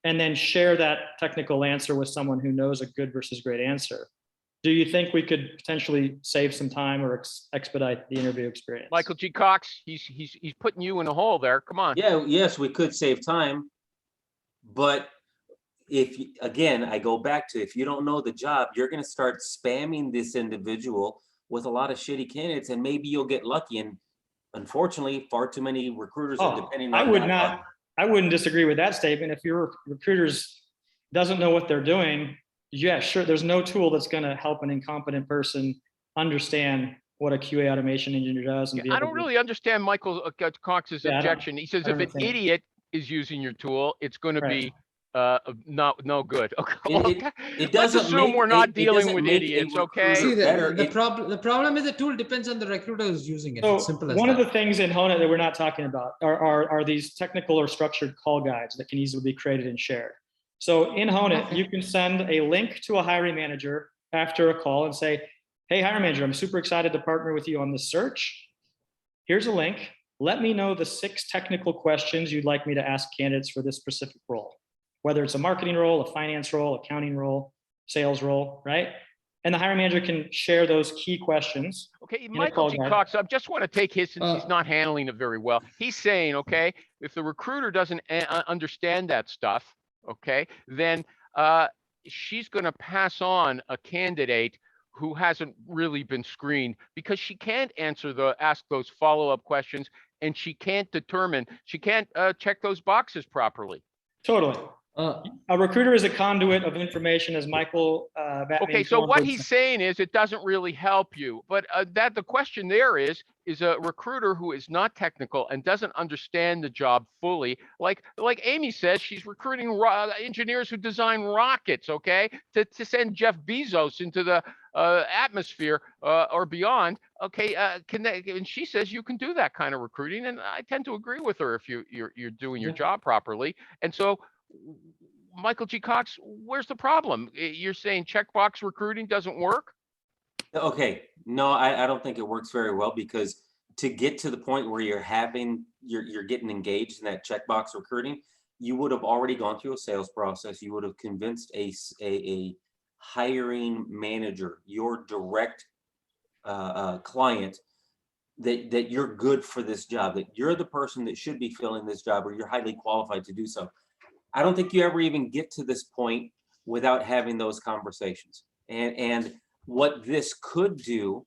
and then share that technical answer with someone who knows a good versus great answer, do you think we could potentially save some time or expedite the interview experience? Michael G. Cox, he's putting you in a hole there. Come on. Yeah, yes, we could save time. But again, I go back to, if you don't know the job, you're going to start spamming this individual with a lot of shitty candidates, and maybe you'll get lucky. And unfortunately, far too many recruiters are depending on I wouldn't disagree with that statement. If your recruiters doesn't know what they're doing, yeah, sure. There's no tool that's going to help an incompetent person understand what a QA automation engineer does. And I don't really understand Michael Cox's objection. He says if an idiot is using your tool, it's going to be no good. Okay. Let's assume we're not dealing with idiots. Okay. See, the problem is the tool depends on the recruiter who's using it. So it's simple as one that. of the things in Honet that we're not talking about are these technical or structured call guides that can easily be created and shared. So in Honet, you can send a link to a hiring manager after a call and say, hey, hiring manager, I'm super excited to partner with you on this search. Here's a link. Let me know the 6 technical questions you'd like me to ask candidates for this specific role, whether it's a marketing role, a finance role, accounting role, sales role, right? And the hiring manager can share those key questions. Okay, Michael G. Cox, I just want to take his, since he's not handling it very well. He's saying, okay, if the recruiter doesn't understand that stuff, okay, then she's going to pass on a candidate who hasn't really been screened because she can't ask those follow-up questions, and she can't check those boxes properly. Totally. A recruiter is a conduit of information, as Michael. Okay, so what he's saying is it doesn't really help you, but the question there is a recruiter who is not technical and doesn't understand the job fully. Like Amy says, she's recruiting engineers who design rockets, okay, to send Jeff Bezos into the atmosphere or beyond. Okay, and she says you can do that kind of recruiting, and I tend to agree with her if you're doing your job properly. And so, Michael G. Cox, where's the problem? You're saying checkbox recruiting doesn't work? Okay, no, I don't think it works very well, because to get to the point where you're getting engaged in that checkbox recruiting, you would have already gone through a sales process. You would have convinced a hiring manager, your direct client, that you're good for this job, that you're the person that should be filling this job, or you're highly qualified to do so. I don't think you ever even get to this point without having those conversations. And what this could do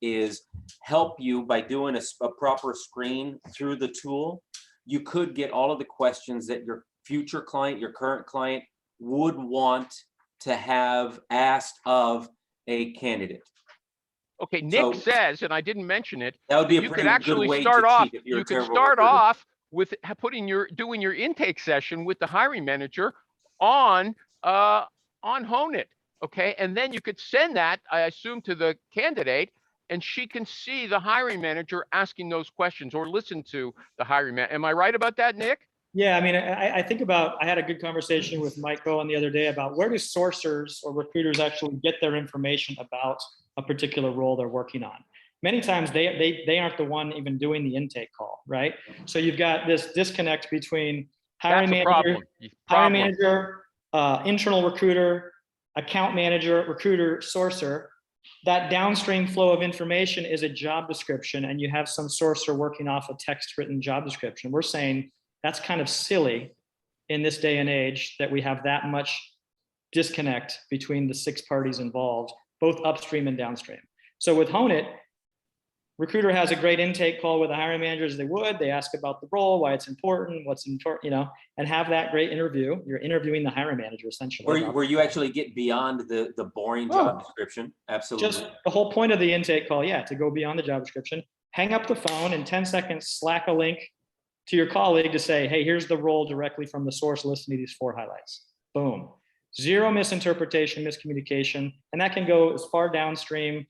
is help you by doing a proper screen through the tool. You could get all of the questions that your future client, your current client would want to have asked of a candidate. Okay, Nick says, and I didn't mention it, that would be you could actually start off. You could start off with doing your intake session with the hiring manager on Honet, okay, and then you could send that, I assume, to the candidate, and she can see the hiring manager asking those questions or listen to the hiring manager. Am I right about that, Nick? Yeah, I mean, I think about, I had a good conversation with Mike Cohen the other day about where do sourcers or recruiters actually get their information about a particular role they're working on. Many times they aren't the one even doing the intake call, right? So you've got this disconnect between hiring manager, internal recruiter, account manager, recruiter, sourcer. That downstream flow of information is a job description, and you have some sourcer working off a text written job description. We're saying that's kind of silly in this day and age that we have that much disconnect between the 6 parties involved, both upstream and downstream. So with Hone It, recruiter has a great intake call with the hiring managers. They ask about the role, why it's important, what's important, and have that great interview. You're interviewing the hiring manager essentially. Where you actually get beyond the boring job description. Absolutely. Just the whole point of the intake call, to go beyond the job description. Hang up the phone, in 10 seconds, slack a link to your colleague to say, hey, here's the role directly from the source, listen to these 4 highlights. Boom. Zero misinterpretation, miscommunication, and that can go as far downstream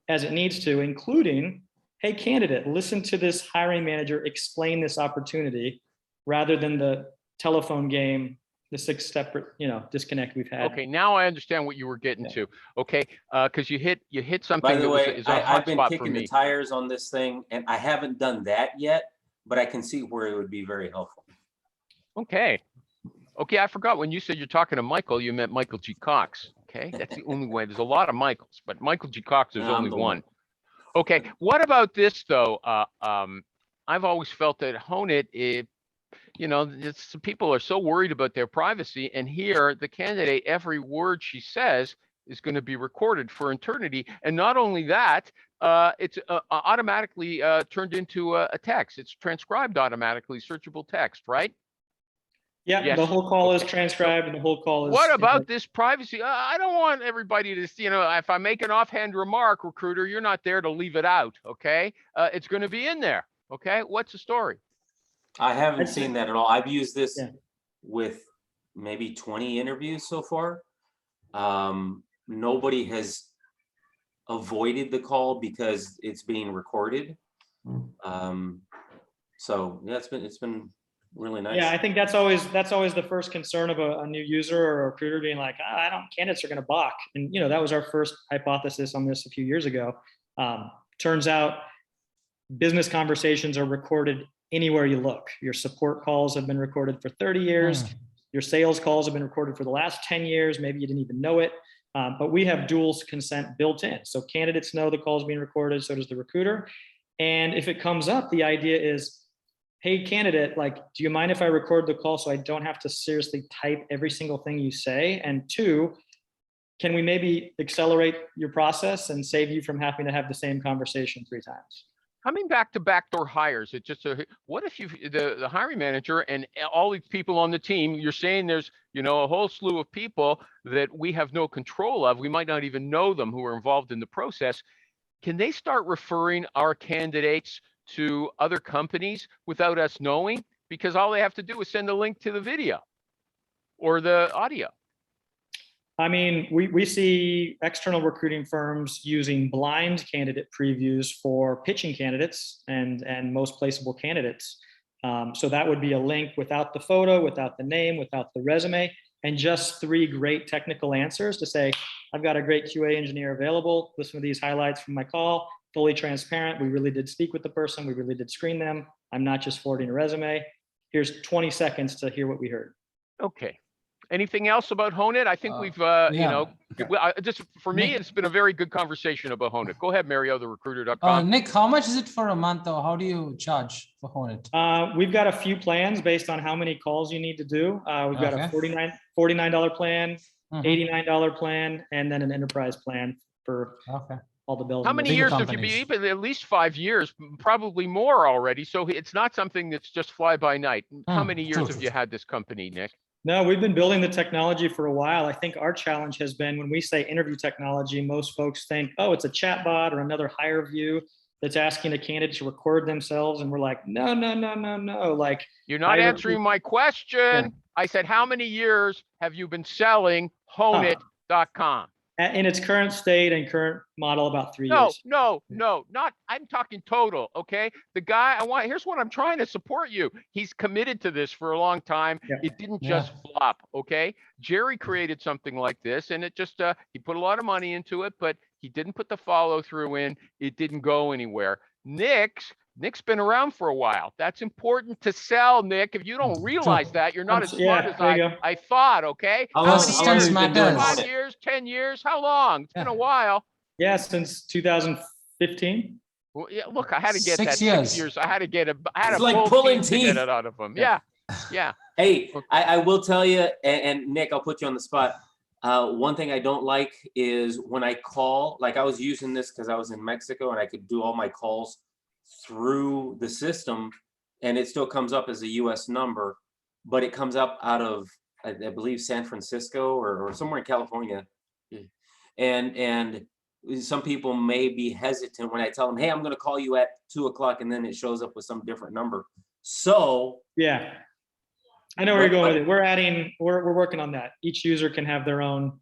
as it needs to, including, hey, candidate, listen to this hiring manager explain this opportunity, rather than the telephone game, the 6 separate, disconnect we've had. Okay, now I understand what you were getting to. Okay, because you hit something. By the way, is a I've been hotspot kicking for me. the tires on this thing, and I haven't done that yet, but I can see where it would be very helpful. Okay, I forgot when you said you're talking to Michael, you meant Michael G. Cox. Okay, that's the only way. There's a lot of Michaels, but Michael G. Cox, there's only one. Okay, what about this though? I've always felt that Hone It, people are so worried about their privacy, and here the candidate, every word she says is going to be recorded for eternity. And not only that, it's automatically turned into a text. It's transcribed automatically, searchable text, right? Yeah, yes. The whole call is transcribed, and the whole call is. What about this privacy? I don't want everybody to see, if I make an offhand remark, recruiter, you're not there to leave it out, okay? It's going to be in there, okay? What's the story? I haven't seen that at all. I've used this with maybe 20 interviews so far. Nobody has avoided the call because it's being recorded. So yeah, it's been really nice. Yeah, I think that's always the first concern of a new user or a recruiter being like, candidates are going to balk. And that was our first hypothesis on this a few years ago. Turns out business conversations are recorded anywhere you look. Your support calls have been recorded for 30 years. Your sales calls have been recorded for the last 10 years. Maybe you didn't even know it. But we have dual consent built in. So candidates know the call is being recorded, so does the recruiter. And if it comes up, the idea is, hey, candidate, do you mind if I record the call so I don't have to seriously type every single thing you say? And 2, can we maybe accelerate your process and save you from having to have the same conversation 3 times? Coming back to backdoor hires, what if the hiring manager and all these people on the team, you're saying there's, a whole slew of people that we have no control of. We might not even know them who are involved in the process. Can they start referring our candidates to other companies without us knowing? Because all they have to do is send a link to the video or the audio. I mean, we see external recruiting firms using blind candidate previews for pitching candidates and most placeable candidates. So that would be a link without the photo, without the name, without the resume, and just 3 great technical answers to say, I've got a great QA engineer available. Listen to these highlights from my call, fully transparent. We really did speak with the person. We really did screen them. I'm not just forwarding a resume. Here's 20 seconds to hear what we heard. Okay. Anything else about Hone It? I think we've, just for me, Nick, it's been a very good conversation about Hone It. Go ahead, Mario, therecruiter.com. Nick, how much is it for a month, or how do you charge for Hone It? We've got a few plans based on how many calls you need to do. We've got a $49 plan, $89 plan, and then an enterprise plan for all the bells. How many years have you been? At least 5 years, probably more already. So it's not something that's just fly by night. How many years have you had this company, Nick? No, we've been building the technology for a while. I think our challenge has been when we say interview technology, most folks think, oh, it's a chat bot or another hire view that's asking a candidate to record themselves. And we're like, no. Like, you're not answering my question. Yeah. I said, how many years have you been selling HoneIt.com? In its current state and current model, about 3 years. No, not, I'm talking total, okay? The guy, here's what I'm trying to support you. He's committed to this for a long time. Yeah. It didn't just flop, okay? Jerry created something like this, and it just, he put a lot of money into it, but he didn't put the follow through in. It didn't go anywhere. Nick's been around for a while. That's important to sell, Nick. If you don't realize that, you're not as smart as I thought, okay? How long 5 years, 10 years? How long? It's been a while. Yeah, since 2015. Well, yeah, look, I had to get 6 years. 6 years. I had a like pulling teeth. to get it out of him. Yeah. Hey, I will tell you, and Nick, I'll put you on the spot. One thing I don't like is when I call, like I was using this because I was in Mexico and I could do all my calls through the system, and it still comes up as a US number, but it comes up out of, I believe, San Francisco or somewhere in California. And some people may be hesitant when I tell them, hey, I'm going to call you at 2 o'clock, and then it shows up with some different number. So yeah, I know where you're going with it. We're working on that. Each user can have their own,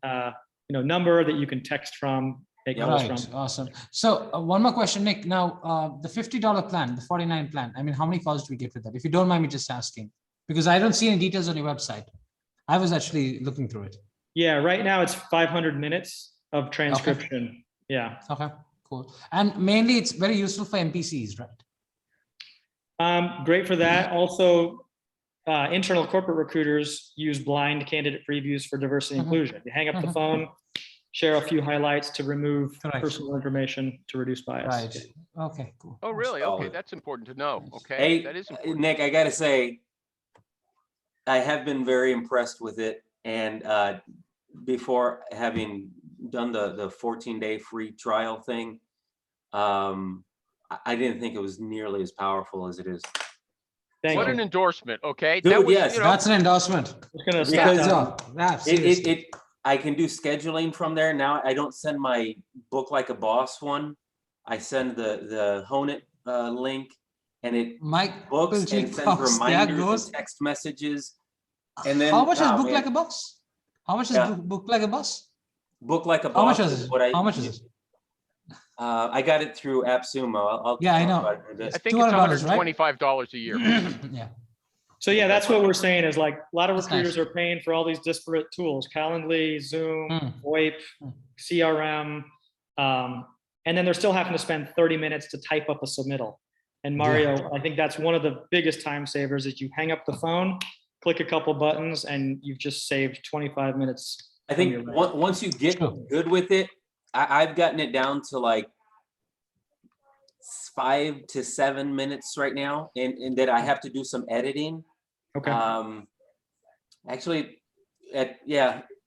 number that you can text from, make calls from. Awesome. So one more question, Nick. Now, the $50 plan, the 49 plan, I mean, how many calls do we get with that? If you don't mind me just asking, because I don't see any details on your website. I was actually looking through it. Yeah, right now it's 500 minutes of transcription. Okay. Yeah. Okay, cool. And mainly it's very useful for MPCs, right? Great for that. Also, internal corporate recruiters use blind candidate previews for diversity and inclusion. You hang up the phone, share a few highlights to remove personal information to reduce bias. Right. Okay, cool. Oh, really? Okay, that's important to know. Okay, hey, that is important. Nick, I got to say, I have been very impressed with it. And before having done the 14-day free trial thing, I didn't think it was nearly as powerful as it is. What an endorsement. Okay. Dude, that was, yes, that's an endorsement. Because I can do scheduling from there. Now I don't send my Book Like a Boss one. I send the Hone It link, and it books and sends reminders and text messages. And then how much is Book Like a Boss? How much is Book Like a Boss? Book Like a Boss. How much is it? How much is it? I got it through AppSumo. I know. I think it's $125 a year. Yeah. So yeah, that's what we're saying is like a lot of recruiters are paying for all these disparate tools: Calendly, Zoom, VoIP, CRM, and then they're still having to spend 30 minutes to type up a submittal. And Mario, I think that's one of the biggest time savers is you hang up the phone, click a couple buttons, and you've just saved 25 minutes. I think once you get good with it, I've gotten it down to like 5 to 7 minutes right now, and that I have to do some editing. Okay. Actually,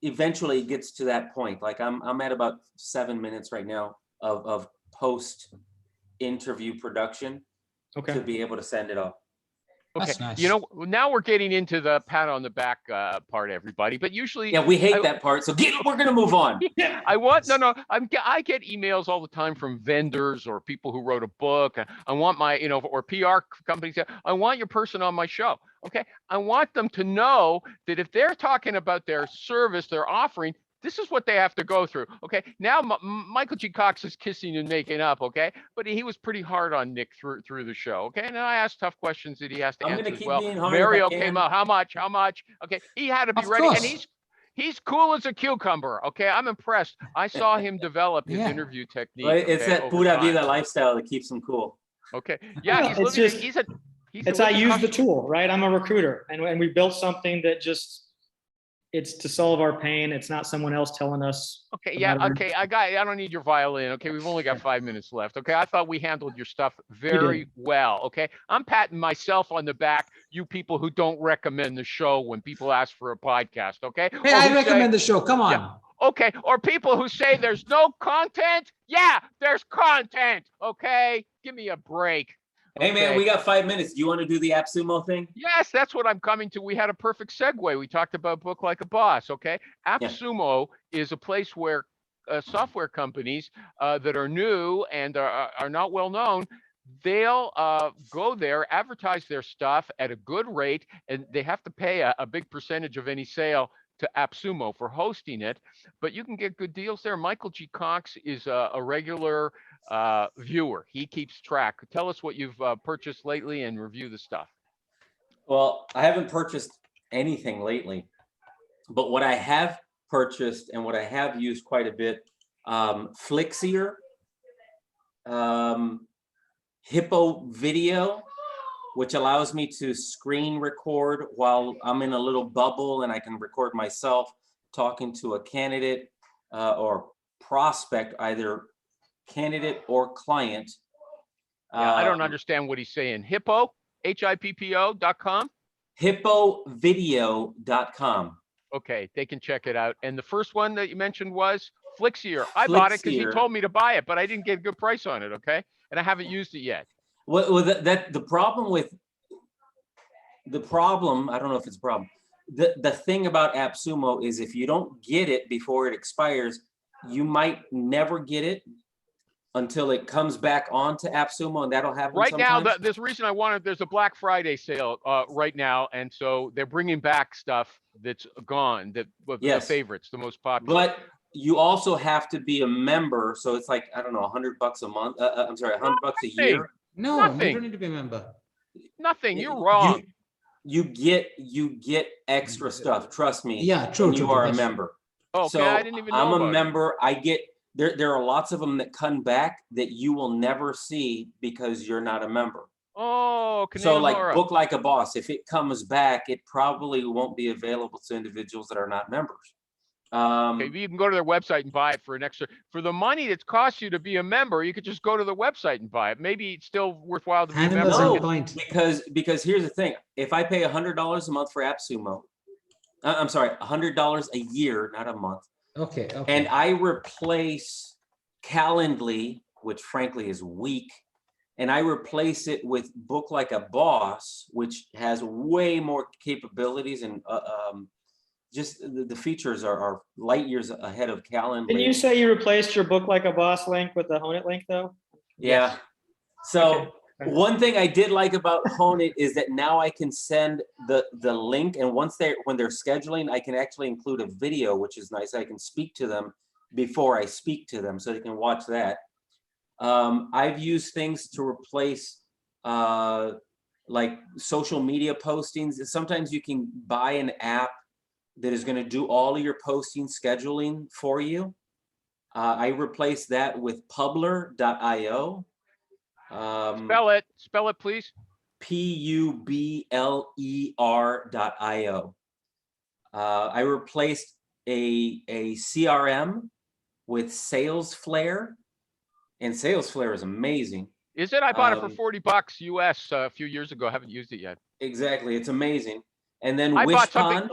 eventually it gets to that point. Like I'm at about 7 minutes right now of post interview production to be able to send it off. Okay, nice. Now we're getting into the pat on the back part, everybody. But usually, we hate that part. So we're gonna move on. Yeah, I get emails all the time from vendors or people who wrote a book. I want my, or PR companies. I want your person on my show. Okay, I want them to know that if they're talking about their service, they're offering, this is what they have to go through. Okay, now Michael G. Cox is kissing and making up. Okay, but he was pretty hard on Nick through the show. Okay, and I asked tough questions that he has to answer as well. Mario came out. How much? Okay, he had to be ready, and he's cool as a cucumber. Okay, I'm impressed. I saw him develop his interview technique. Well, it's that pura vida lifestyle that keeps him cool. Okay, yeah, I use the tool, right? I'm a recruiter, and we built something that it's to solve our pain. It's not someone else telling us. Okay, yeah, okay. I don't need your violin. Okay, we've only got 5 minutes left. Okay, I thought we handled your stuff very well. Okay, I'm patting myself on the back. You people who don't recommend the show when people ask for a podcast. Okay. Hey, I recommend the show. Come on. Yeah. Okay, or people who say there's no content. Yeah, there's content. Okay, give me a break. Hey man, we got 5 minutes. Do you want to do the AppSumo thing? Yes, that's what I'm coming to. We had a perfect segue. We talked about Book Like a Boss. Okay, AppSumo is a place where software companies that are new and are not well known, they'll go there, advertise their stuff at a good rate, and they have to pay a big percentage of any sale to AppSumo for hosting it, but you can get good deals there. Michael G. Cox is a regular viewer. He keeps track. Tell us what you've purchased lately and review the stuff. Well, I haven't purchased anything lately, but what I have purchased and what I have used quite a bit, Flixier, Hippo Video, which allows me to screen record while I'm in a little bubble, and I can record myself talking to a candidate or prospect, either candidate or client. I don't understand what he's saying. Hippo, HIPPO.com? hippovideo.com. Okay, they can check it out. And the first one that you mentioned was Flixier. I bought it because you told me to buy it, but I didn't get a good price on it. Okay, and I haven't used it yet. Well, the problem with I don't know if it's a problem. The thing about AppSumo is if you don't get it before it expires, you might never get it until it comes back onto AppSumo, and that'll happen right sometimes. now. This reason I wanted, there's a Black Friday sale right now, and so they're bringing back stuff that's gone, the favorites, the most popular. But you also have to be a member, so it's like, I don't know, $100 a month. I'm sorry, $100 a year. No, you don't need to be a member. Nothing. You're wrong. You get extra stuff. Trust me. Yeah, true. You are a member. Okay, So I didn't even know I'm a about member. I get there are lots of them that come back that you will never see because you're not a member. Oh, so like Book Like a Boss, if it comes back, it probably won't be available to individuals that are not members. Okay, you can go to their website and buy it for an extra, for the money that's cost you to be a member. You could just go to the website and buy it. Maybe it's still worthwhile to be a member. No, because here's the thing: if I pay $100 a month for AppSumo, I'm sorry, $100 a year, not a month. Okay. And I replace Calendly, which frankly is weak, and I replace it with Book Like a Boss, which has way more capabilities and just the features are light years ahead of Calendly. Didn't you say you replaced your Book Like a Boss link with the Hone It link though? Yeah. So one thing I did like about Hone It is that now I can send the link, and when they're scheduling, I can actually include a video, which is nice. I can speak to them before I speak to them, so they can watch that. I've used things to replace like social media postings. Sometimes you can buy an app that is going to do all of your posting scheduling for you. I replaced that with Publer.io. Spell it, please. Publer.io. I replaced a CRM with SalesFlare, and SalesFlare is amazing. Is it? I bought it for $40 US a few years ago. I haven't used it yet. Exactly, it's amazing. And then I bought Wishpond.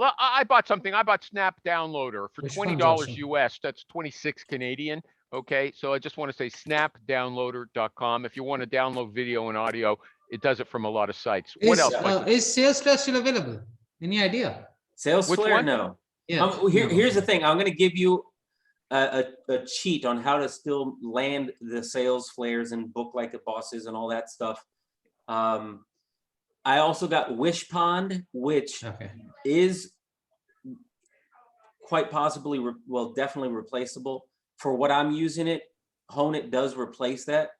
something. I bought Snap Downloader for $20 US. That's 26 Canadian. Okay, so I just want to say snapdownloader.com. If you want to download video and audio, it does it from a lot of sites. What else? Is SalesFlare still available? Any idea? SalesFlare, no. Yeah. Here's the thing. I'm going to give you a cheat on how to still land the SalesFlares and Book Like a Bosses and all that stuff. I also got Wishpond, which is quite possibly, definitely replaceable. For what I'm using it, Hone It does replace that.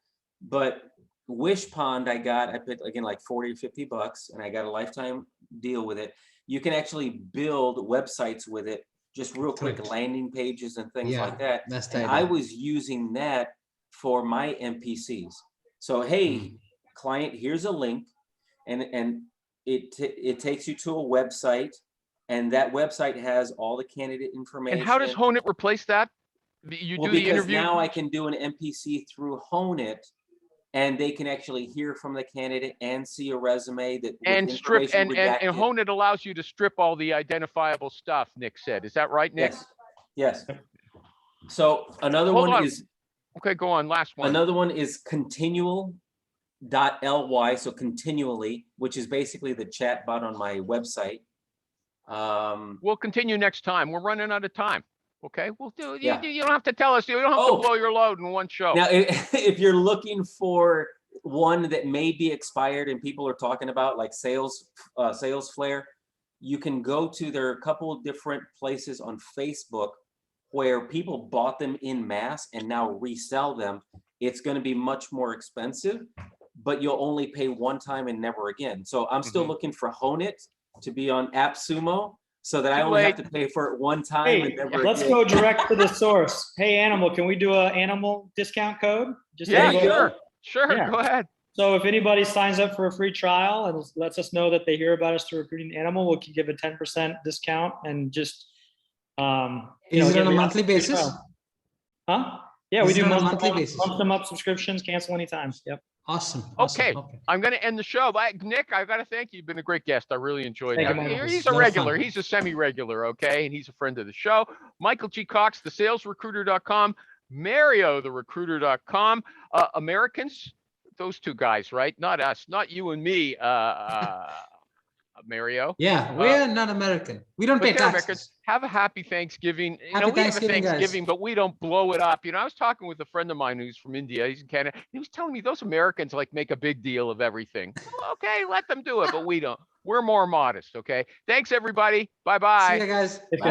But Wishpond I paid again like 40 or 50 bucks, and I got a lifetime deal with it. You can actually build websites with it, just real quick landing pages and things like that. And I was using that for my NPCs. So hey, client, here's a link, and it takes you to a website, and that website has all the candidate information. And how does Hone It replace that? You do the interview? Now I can do an NPC through Hone It, and they can actually hear from the candidate and see a resume that and strip and Hone It allows you to strip all the identifiable stuff. Nick said, is that right, Nick? Yes. So another one is okay. Go on. Last one. Another one is continual.ly. So continually, which is basically the chat bot on my website. We'll continue next time. We're running out of time. Okay, we'll do. You don't have to tell us. You don't have to blow your load in one show. Now, if you're looking for one that may be expired and people are talking about, like SalesFlare, you can go to. There are a couple of different places on Facebook where people bought them in mass and now resell them. It's going to be much more expensive, but you'll only pay one time and never again. So I'm still looking for Hone It to be on AppSumo, so that I only have to pay for it one time. Hey, let's go direct to the source. Hey, Animal, can we do an Animal discount code? Sure. Yeah. Go ahead. So if anybody signs up for a free trial and lets us know that they hear about us through Recruiting Animal, we'll give a 10% discount and just, is it on a monthly basis? Huh? Yeah, we do month-to-month subscriptions, cancel anytime. Yep. Awesome. Okay, Okay. I'm going to end the show. Nick, I got to thank you. You've been a great guest. I really enjoyed Thank it. you, Michael. He's a Lot of fun. regular. He's a semi-regular, okay? And he's a friend of the show. Michael G. Cox, thesalesrecruiter.com. Mario, therecruiter.com. Americans, those two guys, right? Not us, not you and me, Mario. Yeah, we're not American. We don't pay But they're Americans. taxes. Have a happy Thanksgiving. Happy We have a Thanksgiving, guys. Thanksgiving, but we don't blow it up. I was talking with a friend of mine who's from India. He's in Canada. He was telling me those Americans like make a big deal of everything. Well, okay, let them do it, but we don't. We're more modest. Okay. Thanks, everybody. Bye-bye. See you guys. If Bye.